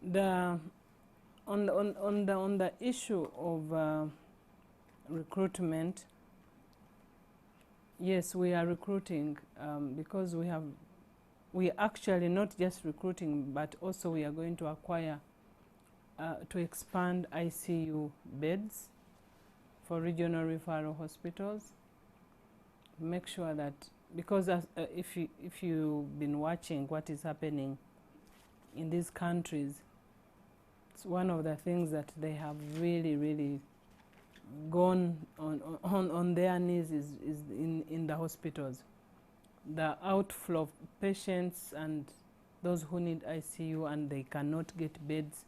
On the issue of recruitment, yes, we are recruiting because we actually not just recruiting, but also we are going to acquire to expand ICU beds for regional referral hospitals. Make sure that, because if you've been watching what is happening in these countries, it's one of the things that they have really gone on their knees is in the hospitals. The outflow of patients and those who need ICU and they cannot get beds,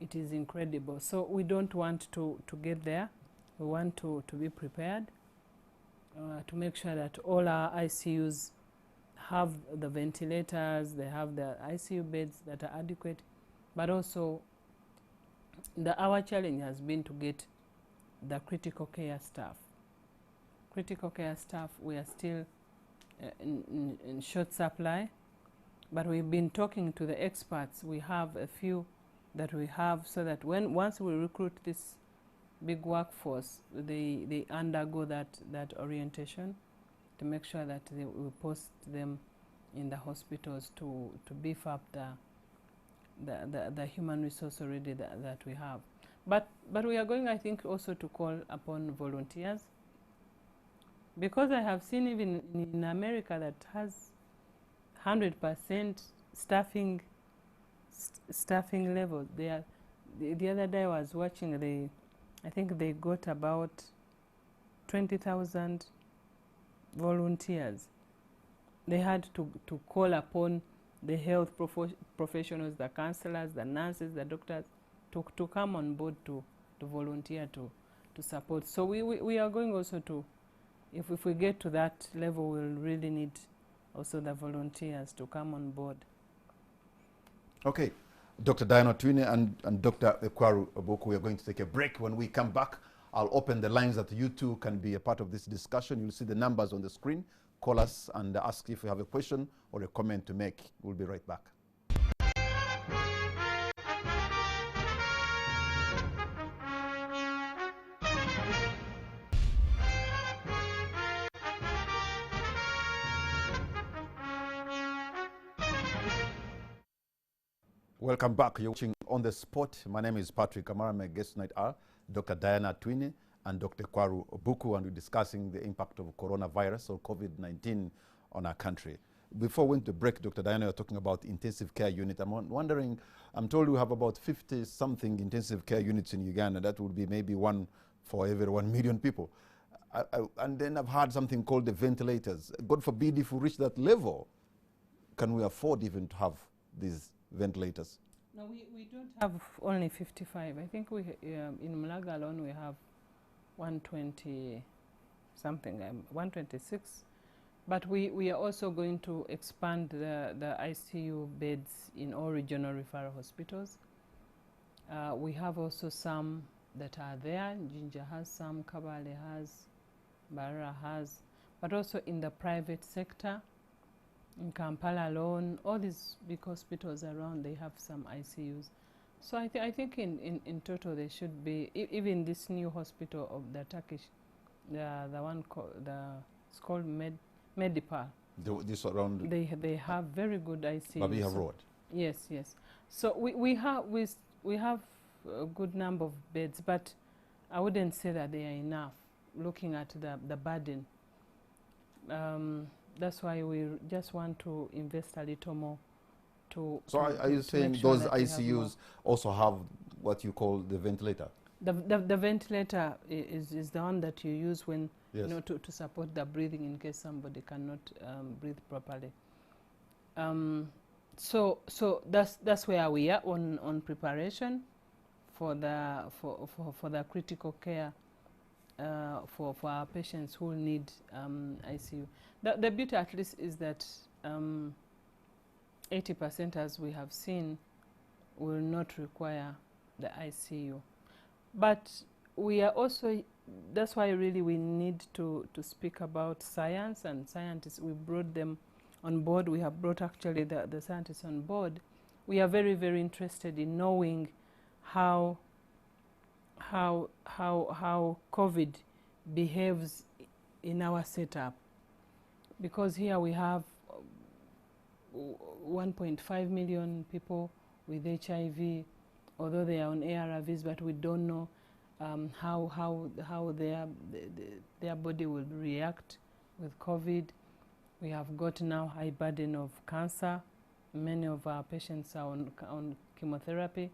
it is incredible. So we don't want to get there. We want to be prepared to make sure that all our ICUs have the ventilators, they have the ICU beds that are adequate, but also our challenge has been to get the critical care staff. Critical care staff, we are still in short supply, but we've been talking to the experts. We have a few that we have, so that once we recruit this big workforce, they undergo that orientation to make sure that we post them in the hospitals to beef up the human resource already that we have. But we are going, I think, also to call upon volunteers, because I have seen even in America that has 100% staffing level. The other day I was watching, I think they got about 20,000 volunteers. They had to call upon the health professionals, the counselors, the nurses, the doctors, to come on board to volunteer to support. So we are going also to, if we get to that level, we'll really need also the volunteers to come on board. Okay, Dr. Diana Atwine and Dr. Ekwaro Obuku, we are going to take a break. When we come back, I'll open the lines that you two can be a part of this discussion. You'll see the numbers on the screen. Call us and ask if you have a question or a comment to make. We'll be right back. Welcome back. You're watching On the Spot. My name is Patrick Amara. My guest tonight are Dr. Diana Atwine and Dr. Ekwaro Obuku, and we're discussing the impact of coronavirus or COVID-19 on our country. Before we went to break, Dr. Diana, you're talking about intensive care unit. I'm wondering, I'm told we have about 50-something intensive care units in Uganda. That would be maybe one for every 1 million people. And then I've heard something called the ventilators. God forbid if we reach that level, can we afford even to have these ventilators? No, we don't have only 55. I think we in Mulaga alone we have 120 something, 126. But we are also going to expand the ICU beds in all regional referral hospitals. We have also some that are there. Jinja has some, Kabale has, Barra has, but also in the private sector. In Kampala alone, all these big hospitals around, they have some ICUs. So I think in total there should be, even this new hospital of the Turkish, the one called, it's called Medipal. This around? They have very good ICUs. Babiha Road. Yes. So we have a good number of beds, but I wouldn't say that they are enough, looking at the burden. That's why we just want to invest a little more So are you saying those ICUs also have what you call the ventilator? The ventilator is the one that you use when, Yes. you know, to support the breathing in case somebody cannot breathe properly. So that's where we are on preparation for the critical care for our patients who need ICU. The beauty at least is that 80%, as we have seen, will not require the ICU. But we are also, that's why really we need to speak about science and scientists. We brought them on board. We have brought actually the scientists on board. We are very, very interested in knowing how COVID behaves in our setup, because here we have 1.5 million people with HIV, although they are on ARVs, but we don't know how their body will react with COVID. We have got now high burden of cancer. Many of our patients are on chemotherapy.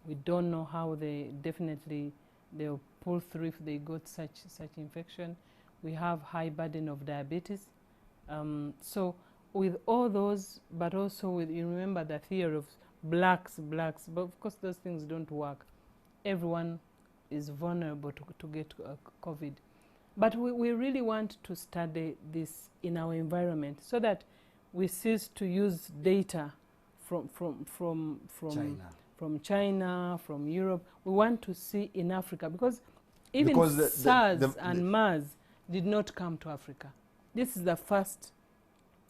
We don't know how they'll pull through if they got such infection. We have high burden of diabetes. So with all those, but also with, you remember the theory of blacks, but of course those things don't work. Everyone is vulnerable to get COVID. But we really want to study this in our environment so that we cease to use data from China, from Europe. We want to see in Africa, because even SARS and MERS did not come to Africa. This is the first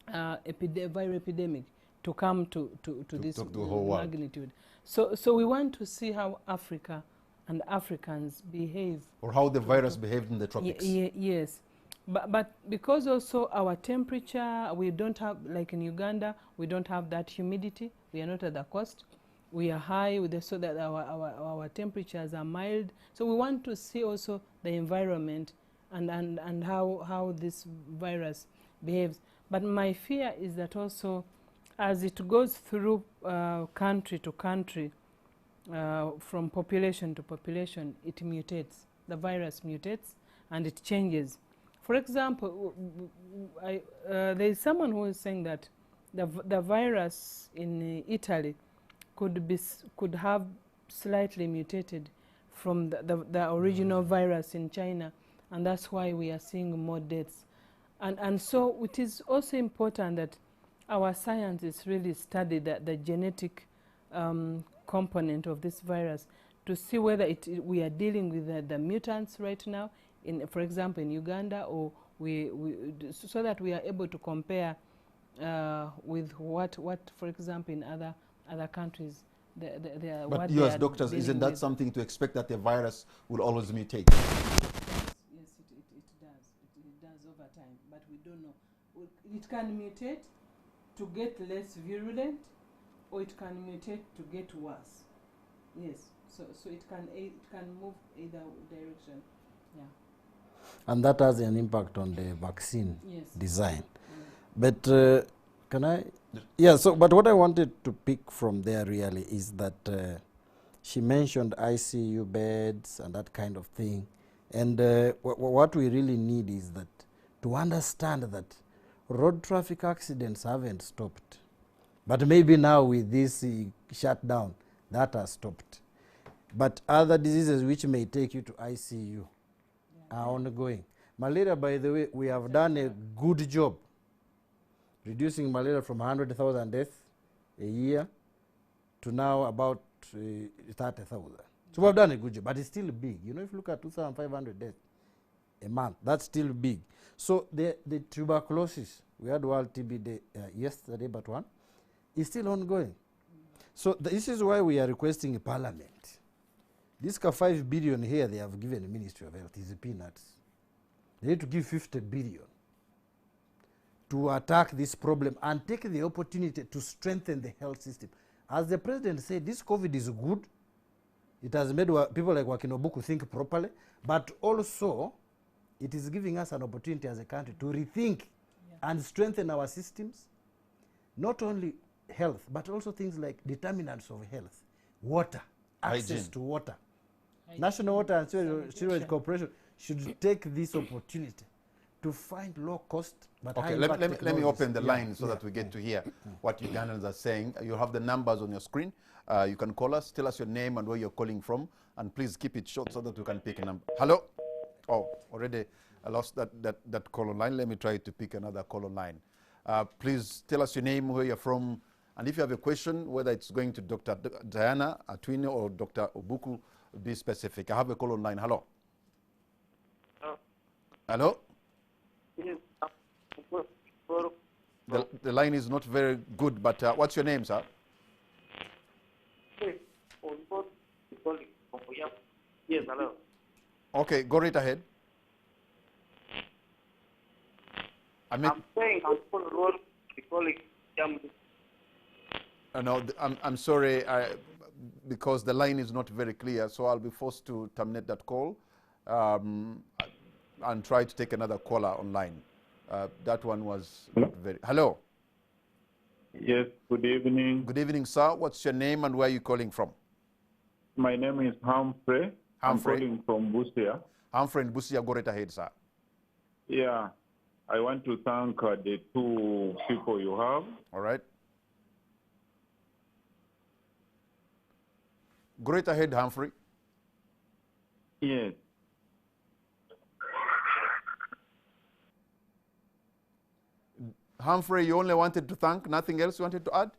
viral epidemic to come to this magnitude. So we want to see how Africa and Africans behave. Or how the virus behaved in the tropics. Yes. But because also our temperature, we don't have, like in Uganda, we don't have that humidity. We are not at the coast. We are high so that our temperatures are mild. So we want to see also the environment and how this virus behaves. But my fear is that also as it goes through country to country, from population to population, it mutates. The virus mutates and it changes. For example, there is someone who is saying that the virus in Italy could have slightly mutated from the original virus in China, and that's why we are seeing more deaths. And so it is also important that our scientists really study the genetic component of this virus to see whether we are dealing with the mutants right now, for example, in Uganda, or so that we are able to compare with what, for example, in other countries. But you as doctors, isn't that something to expect, that the virus will always mutate? Yes, it does. It does over time, but we don't know. It can mutate to get less virulent, or it can mutate to get worse. Yes, so it can move either direction. Yeah. And that has an impact on the vaccine design. But can I? Yeah, so but what I wanted to pick from there really is that she mentioned ICU beds and that kind of thing. And what we really need is that to understand that road traffic accidents haven't stopped. But maybe now with this shutdown, that has stopped. But other diseases which may take you to ICU are ongoing. Malaria, by the way, we have done a good job reducing malaria from 100,000 deaths a year to now about 30,000. So we've done a good job, but it's still big. You know, if you look at 2,500 deaths a month, that's still big. So the tuberculosis, we had World TB Day yesterday, but one, is still ongoing. So this is why we are requesting a parliament. This 5 billion here they have given the Ministry of Health is peanuts. They need to give 50 billion to attack this problem and take the opportunity to strengthen the health system. As the president said, this COVID is good. It has made people like Obuku think properly, but also it is giving us an opportunity as a country to rethink and strengthen our systems, not only health, but also things like determinants of health, water, access Hygiene. to water. Hygiene, National Water and Sewerage sanitation. Corporation should take this opportunity to find low cost but high Okay, impact let me technologies. open the Yeah, line so yeah. that we get to hear what Ugandans are saying. You have the numbers on your screen. You can call us, tell us your name and where you're calling from, and please keep it short so that we can pick a number. Hello? Oh, already I lost that call online. Let me try to pick another call online. Please tell us your name, where you're from, and if you have a question, whether it's going to Dr. Diana Atwine or Dr. Obuku, be specific. I have a call online. Hello? Hello? Yes. The line is not very good, but what's your name, sir? Yes, hello. Okay, go right ahead. I'm saying I'm going to roll the colleague. No, I'm sorry, because the line is not very clear, so I'll be forced to terminate that call and try to take another caller online. That one was not very... Hello? Yes, good evening. Good evening, sir. What's your name and where are you calling from? My name is Humphrey. I'm Humphrey. calling from Busia. Humphrey and Busia, go right ahead, sir. Yeah, I want to thank the two people you have. All right. Go right ahead, Humphrey. Yes. Humphrey, you only wanted to thank, nothing else you wanted to add?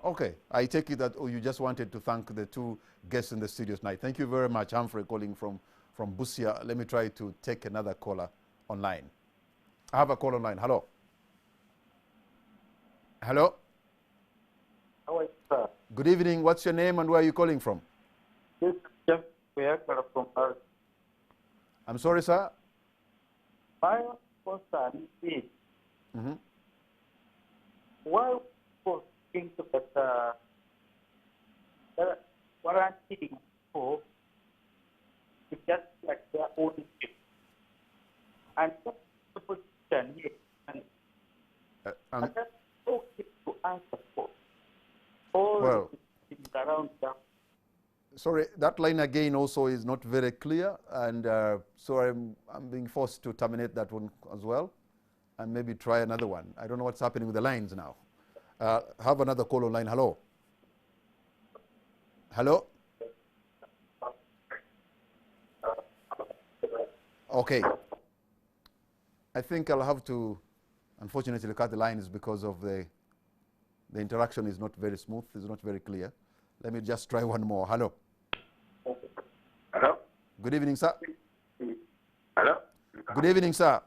Okay, I take it that you just wanted to thank the two guests in the studio tonight. Thank you very much, Humphrey, calling from Busia. Let me try to take another caller online. I have a call online. Hello? Hello? How are you, sir? Good evening. What's your name and where are you calling from? This is Jeff Ekwaro from Earth. I'm sorry, sir? My concern is why people think that quarantining people is just like their own ship. And what the position is, and that's okay to answer for all Well, the things around them. sorry, that line again also is not very clear, and so I'm being forced to terminate that one as well, and maybe try another one. I don't know what's happening with the lines now. Have another call online. Hello? Hello? Okay. I think I'll have to, unfortunately, cut the lines because of the interaction is not very smooth, it's not very clear. Let me just try one more. Hello? Hello? Good evening, sir. Hello? Good evening, sir.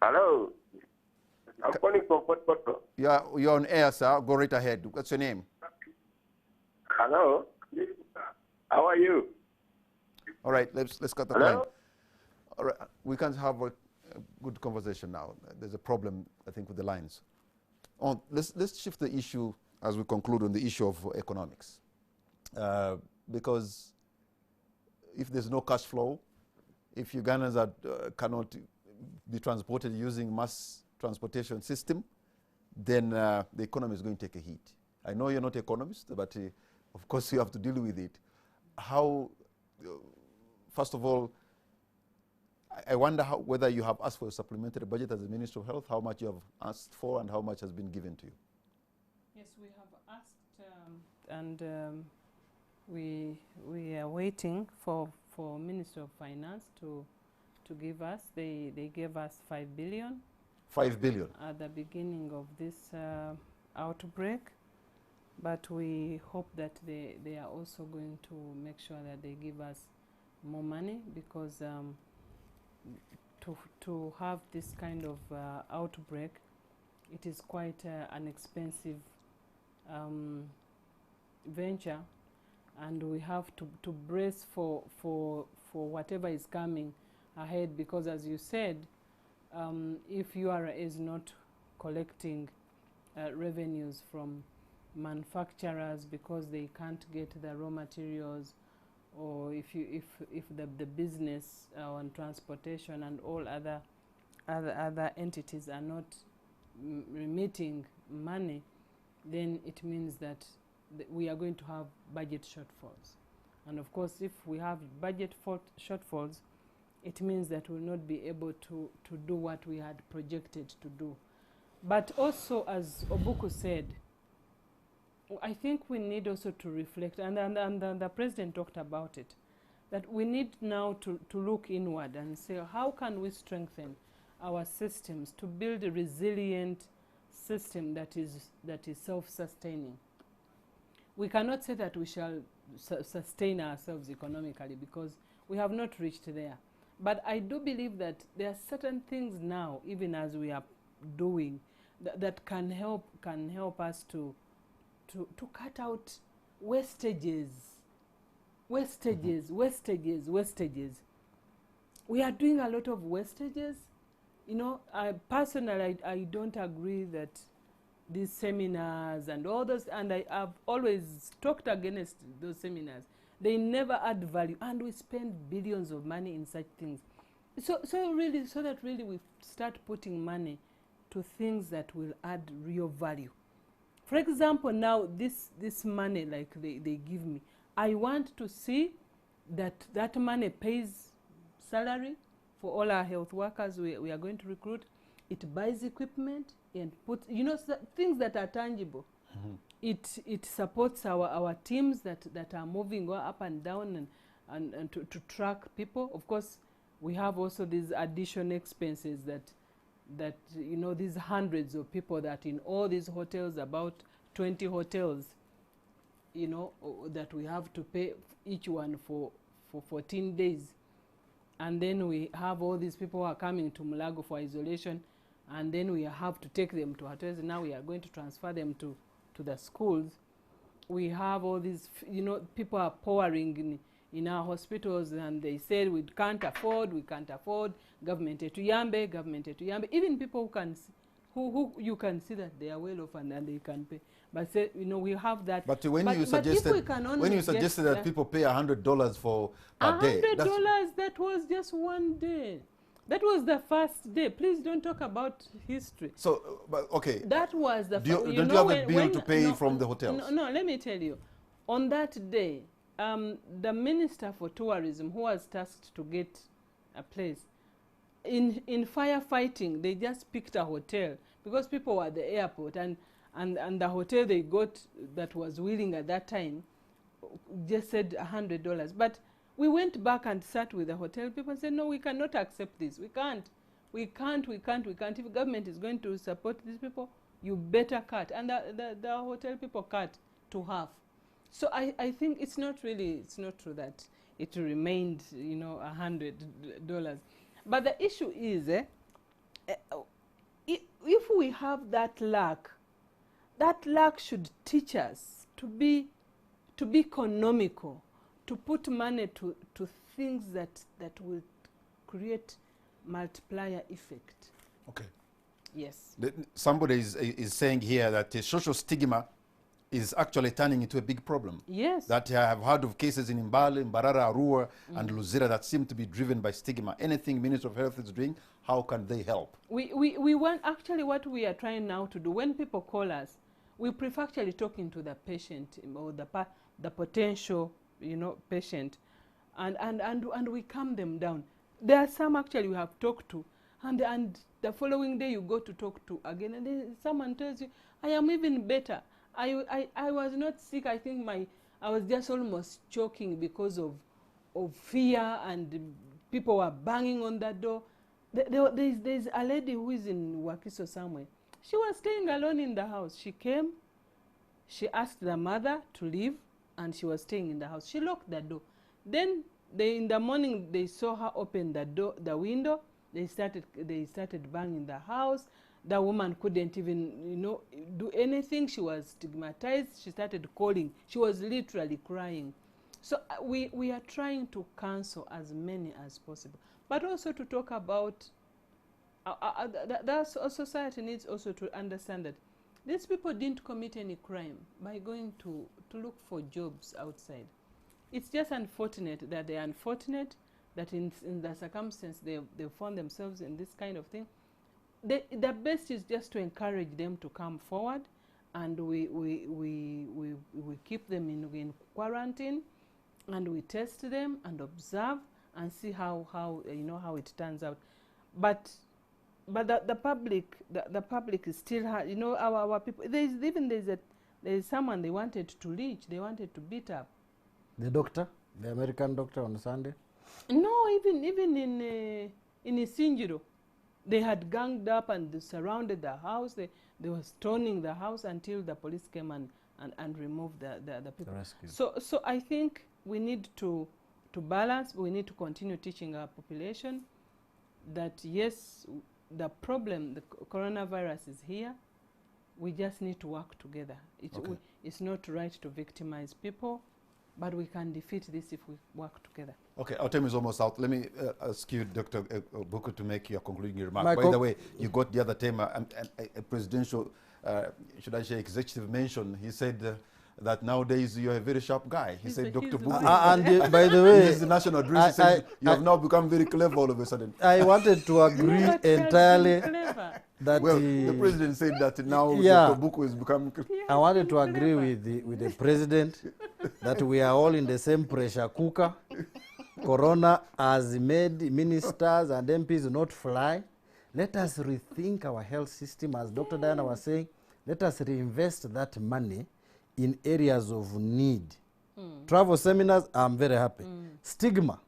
Hello? I'm calling from Port. You're on air, sir. Go right ahead. What's your name? Hello? How are you? All right, let's cut the Hello? line. All right, we can have a good conversation now. There's a problem, I think, with the lines. Let's shift the issue as we conclude on the issue of economics. Because if there's no cash flow, if Ugandans cannot be transported using mass transportation system, then the economy is going to take a hit. I know you're not an economist, but of course you have to deal with it. How, first of all, I wonder whether you have asked for a supplementary budget as the Minister of Health, how much you have asked for and how much has been given to you. Yes, we have asked, and we are waiting for Minister of Finance to give us. They gave us 5 billion. 5 billion. At the beginning of this outbreak, but we hope that they are also going to make sure that they give us more money, because to have this kind of outbreak, it is quite an expensive venture, and we have to brace for whatever is coming ahead, because as you said, if URA is not collecting revenues from manufacturers because they can't get the raw materials, or if the business on transportation and all other other entities are not remitting money, then it means that we are going to have budget shortfalls. And of course, if we have budget shortfalls, it means that we'll not be able to do what we had projected to do. But also, as Obuku said, I think we need also to reflect, and the President talked about it, that we need now to look inward and say, how can we strengthen our systems to build a resilient system that is self-sustaining? We cannot say that we shall sustain ourselves economically because we have not reached there. But I do believe that there are certain things now, even as we are doing, that can help us to cut out wastages. We are doing a lot of wastages. You know, personally, I don't agree that these seminars and all those, and I've always talked against those seminars. They never add value, and we spend billions of money in such things. So that really we start putting money to things that will add real value. For example, now this money like they give me, I want to see that money pays salary for all our health workers we are going to recruit. It buys equipment and puts, you know, things that are tangible. Mm-hmm. It supports our teams that are moving up and down and to track people. Of course, we have also these additional expenses that you know, these hundreds of people that in all these hotels, about 20 hotels, you know, that we have to pay each one for 14 days. And then we have all these people who are coming to Mulago for isolation, and then we have to take them to hotels. Now we are going to transfer them to the schools. We have all these, you know, people are pouring in our hospitals, and they said we can't afford, government etuyambe. Even people who you can see that they are well off and they can pay. But say, you know, we have that. But when you suggested that people pay $100 for a day, $100, that was just one day. That was the first day. Please don't talk about history. So, okay. That was the. Don't you have a bill to pay from the hotels? No, let me tell you. On that day, the Minister for Tourism, who was tasked to get a place, in firefighting, they just picked a hotel because people were at the airport, and the hotel they got that was willing at that time just said $100. But we went back and sat with the hotel people and said, no, we cannot accept this. We can't. If government is going to support these people, you better cut. And the hotel people cut to half. So I think it's not true that it remained, you know, $100. But the issue is, if we have that lack should teach us to be economical, to put money to things that will create multiplier effect. Okay. Yes. Somebody is saying here that social stigma is actually turning into a big problem. Yes. That I have heard of cases in Mbale, Mbarara, Arua, and Luzira that seem to be driven by stigma. Anything Ministry of Health is doing, how can they help? We want, actually what we are trying now to do, when people call us, we prefer actually talking to the patient or the potential, you know, patient, and we calm them down. There are some actually we have talked to, and the following day you go to talk to again, and then someone tells you, I am even better. I was not sick. I think I was just almost choking because of fear, and people were banging on the door. There's a lady who is in Wakiso somewhere. She was staying alone in the house. She came, she asked the mother to leave, and she was staying in the house. She locked the door. Then in the morning they saw her open the window. They started banging the house. The woman couldn't even, you know, do anything. She was stigmatized. She started calling. She was literally crying. So we are trying to counsel as many as possible, but also to talk about that society needs also to understand that these people didn't commit any crime by going to look for jobs outside. It's just unfortunate that in the circumstance they found themselves in this kind of thing. the best is just to encourage them to come forward, and we keep them in quarantine, and we test them and observe and see how how it turns out. But the public is still our people. There's someone they wanted to lynch, they wanted to beat up. The doctor, the American doctor on Sunday. No, even in Isinjiro, they had ganged up and they surrounded the house. They were stoning the house until the police came and removed the people. So I think we need to balance. We need to continue teaching our population that yes, the problem, the coronavirus is here. We just need to work together. It's not right to victimize people, but we can defeat this if we work together. Okay, our time is almost out. Let me ask you, Dr. Obuku, to make your concluding remark. By the way, you got the other time a presidential, should I say, executive mention. He said that nowadays you're a very sharp guy. He said, Dr. Obuku. And by the way, the national address, he said, you have now become very clever all of a sudden. I wanted to agree entirely that the president said that now Dr. Obuku has become clever. I wanted to agree with the president that we are all in the same pressure cooker. Corona has made ministers and MPs not fly. Let us rethink our health system, as Dr. Diana was saying. Let us reinvest that money in areas of need. Travel seminars, I'm very happy. Stigma,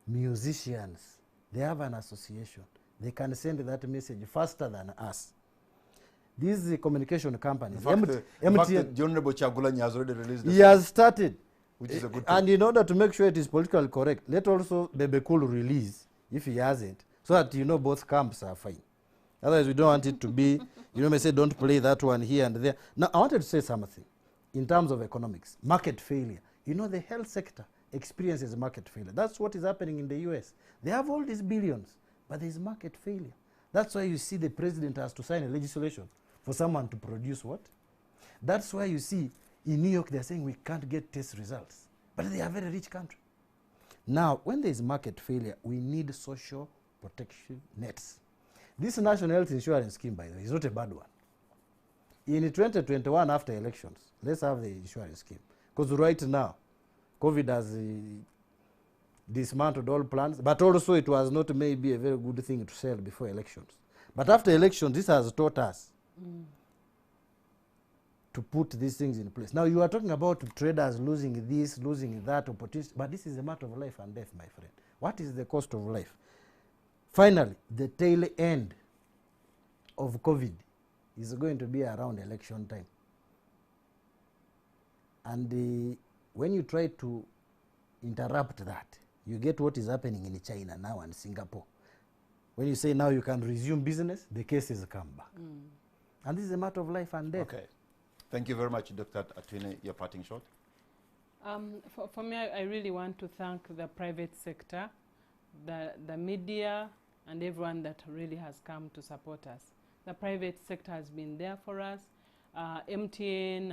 musicians, they have an association. They can send that message faster than us. These communication companies, in fact, the Honorable Chagulanyi has already released he has started. Which is a good thing. And in order to make sure it is politically correct, let also Bebe Cool release, if he hasn't, so that both camps are fine. Otherwise, we don't want it to be, may say, don't play that one here and there. Now, I wanted to say something in terms of economics, market failure. The health sector experiences market failure. That's what is happening in the US. They have all these billions, but there is market failure. That's why you see the president has to sign a legislation for someone to produce what? That's why you see in New York they're saying we can't get test results, but they are a very rich country. Now, when there is market failure, we need social protection nets. This national health insurance scheme, by the way, is not a bad one. In 2021, after elections, let's have the insurance scheme. Because right now, COVID has dismantled all plans, but also it was not maybe a very good thing to sell before elections. But after elections, this has taught us to put these things in place. Now, you are talking about traders losing this, losing that opportunity, but this is a matter of life and death, my friend. What is the cost of life? Finally, the tail end of COVID is going to be around election time. And when you try to interrupt that, you get what is happening in China now and Singapore. When you say now you can resume business, the cases come back. And this is a matter of life and death. Okay. Thank you very much, Dr. Atwine. Your parting shot. For me, I really want to thank the private sector, the media, and everyone that really has come to support us. The private sector has been there for us. MTN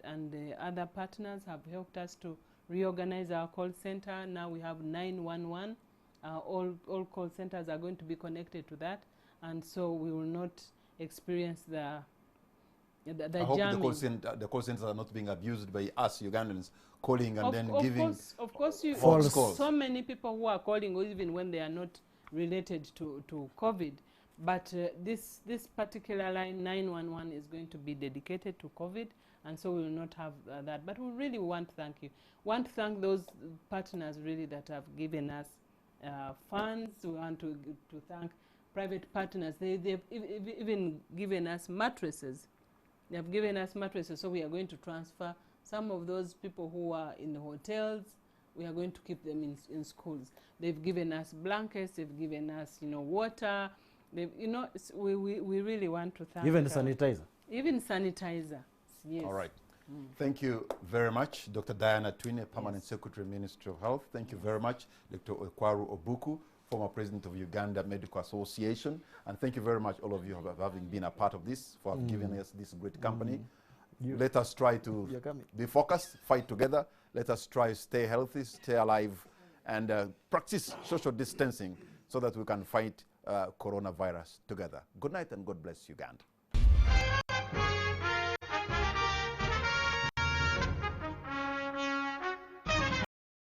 and the other partners have helped us to reorganize our call center. Now we have 911. All call centers are going to be connected to that, and so we will not experience the I hope the call centers are not being abused by us Ugandans calling and giving false calls. So many people who are calling, even when they are not related to COVID. But this particular line, 911, is going to be dedicated to COVID, and so we will not have that. But we really want to thank you. Want to thank those partners really that have given us funds. We want to thank private partners. They've even given us mattresses. They have given us mattresses, so we are going to transfer some of those people who are in the hotels. We are going to keep them in schools. They've given us blankets. They've given us, water. They've, we really want to thank. Even sanitizer. Even sanitizer. Yes. All right. Thank you very much, Dr. Diana Atwine, Permanent Secretary, Ministry of Health. Thank you very much, Dr. Ekwaro Obuku, former president of Uganda Medical Association. And thank you very much, all of you, for having been a part of this, for giving us this great company. Let us try to be focused, fight together. Let us try to stay healthy, stay alive, and practice social distancing so that we can fight coronavirus together. Good night and God bless Uganda.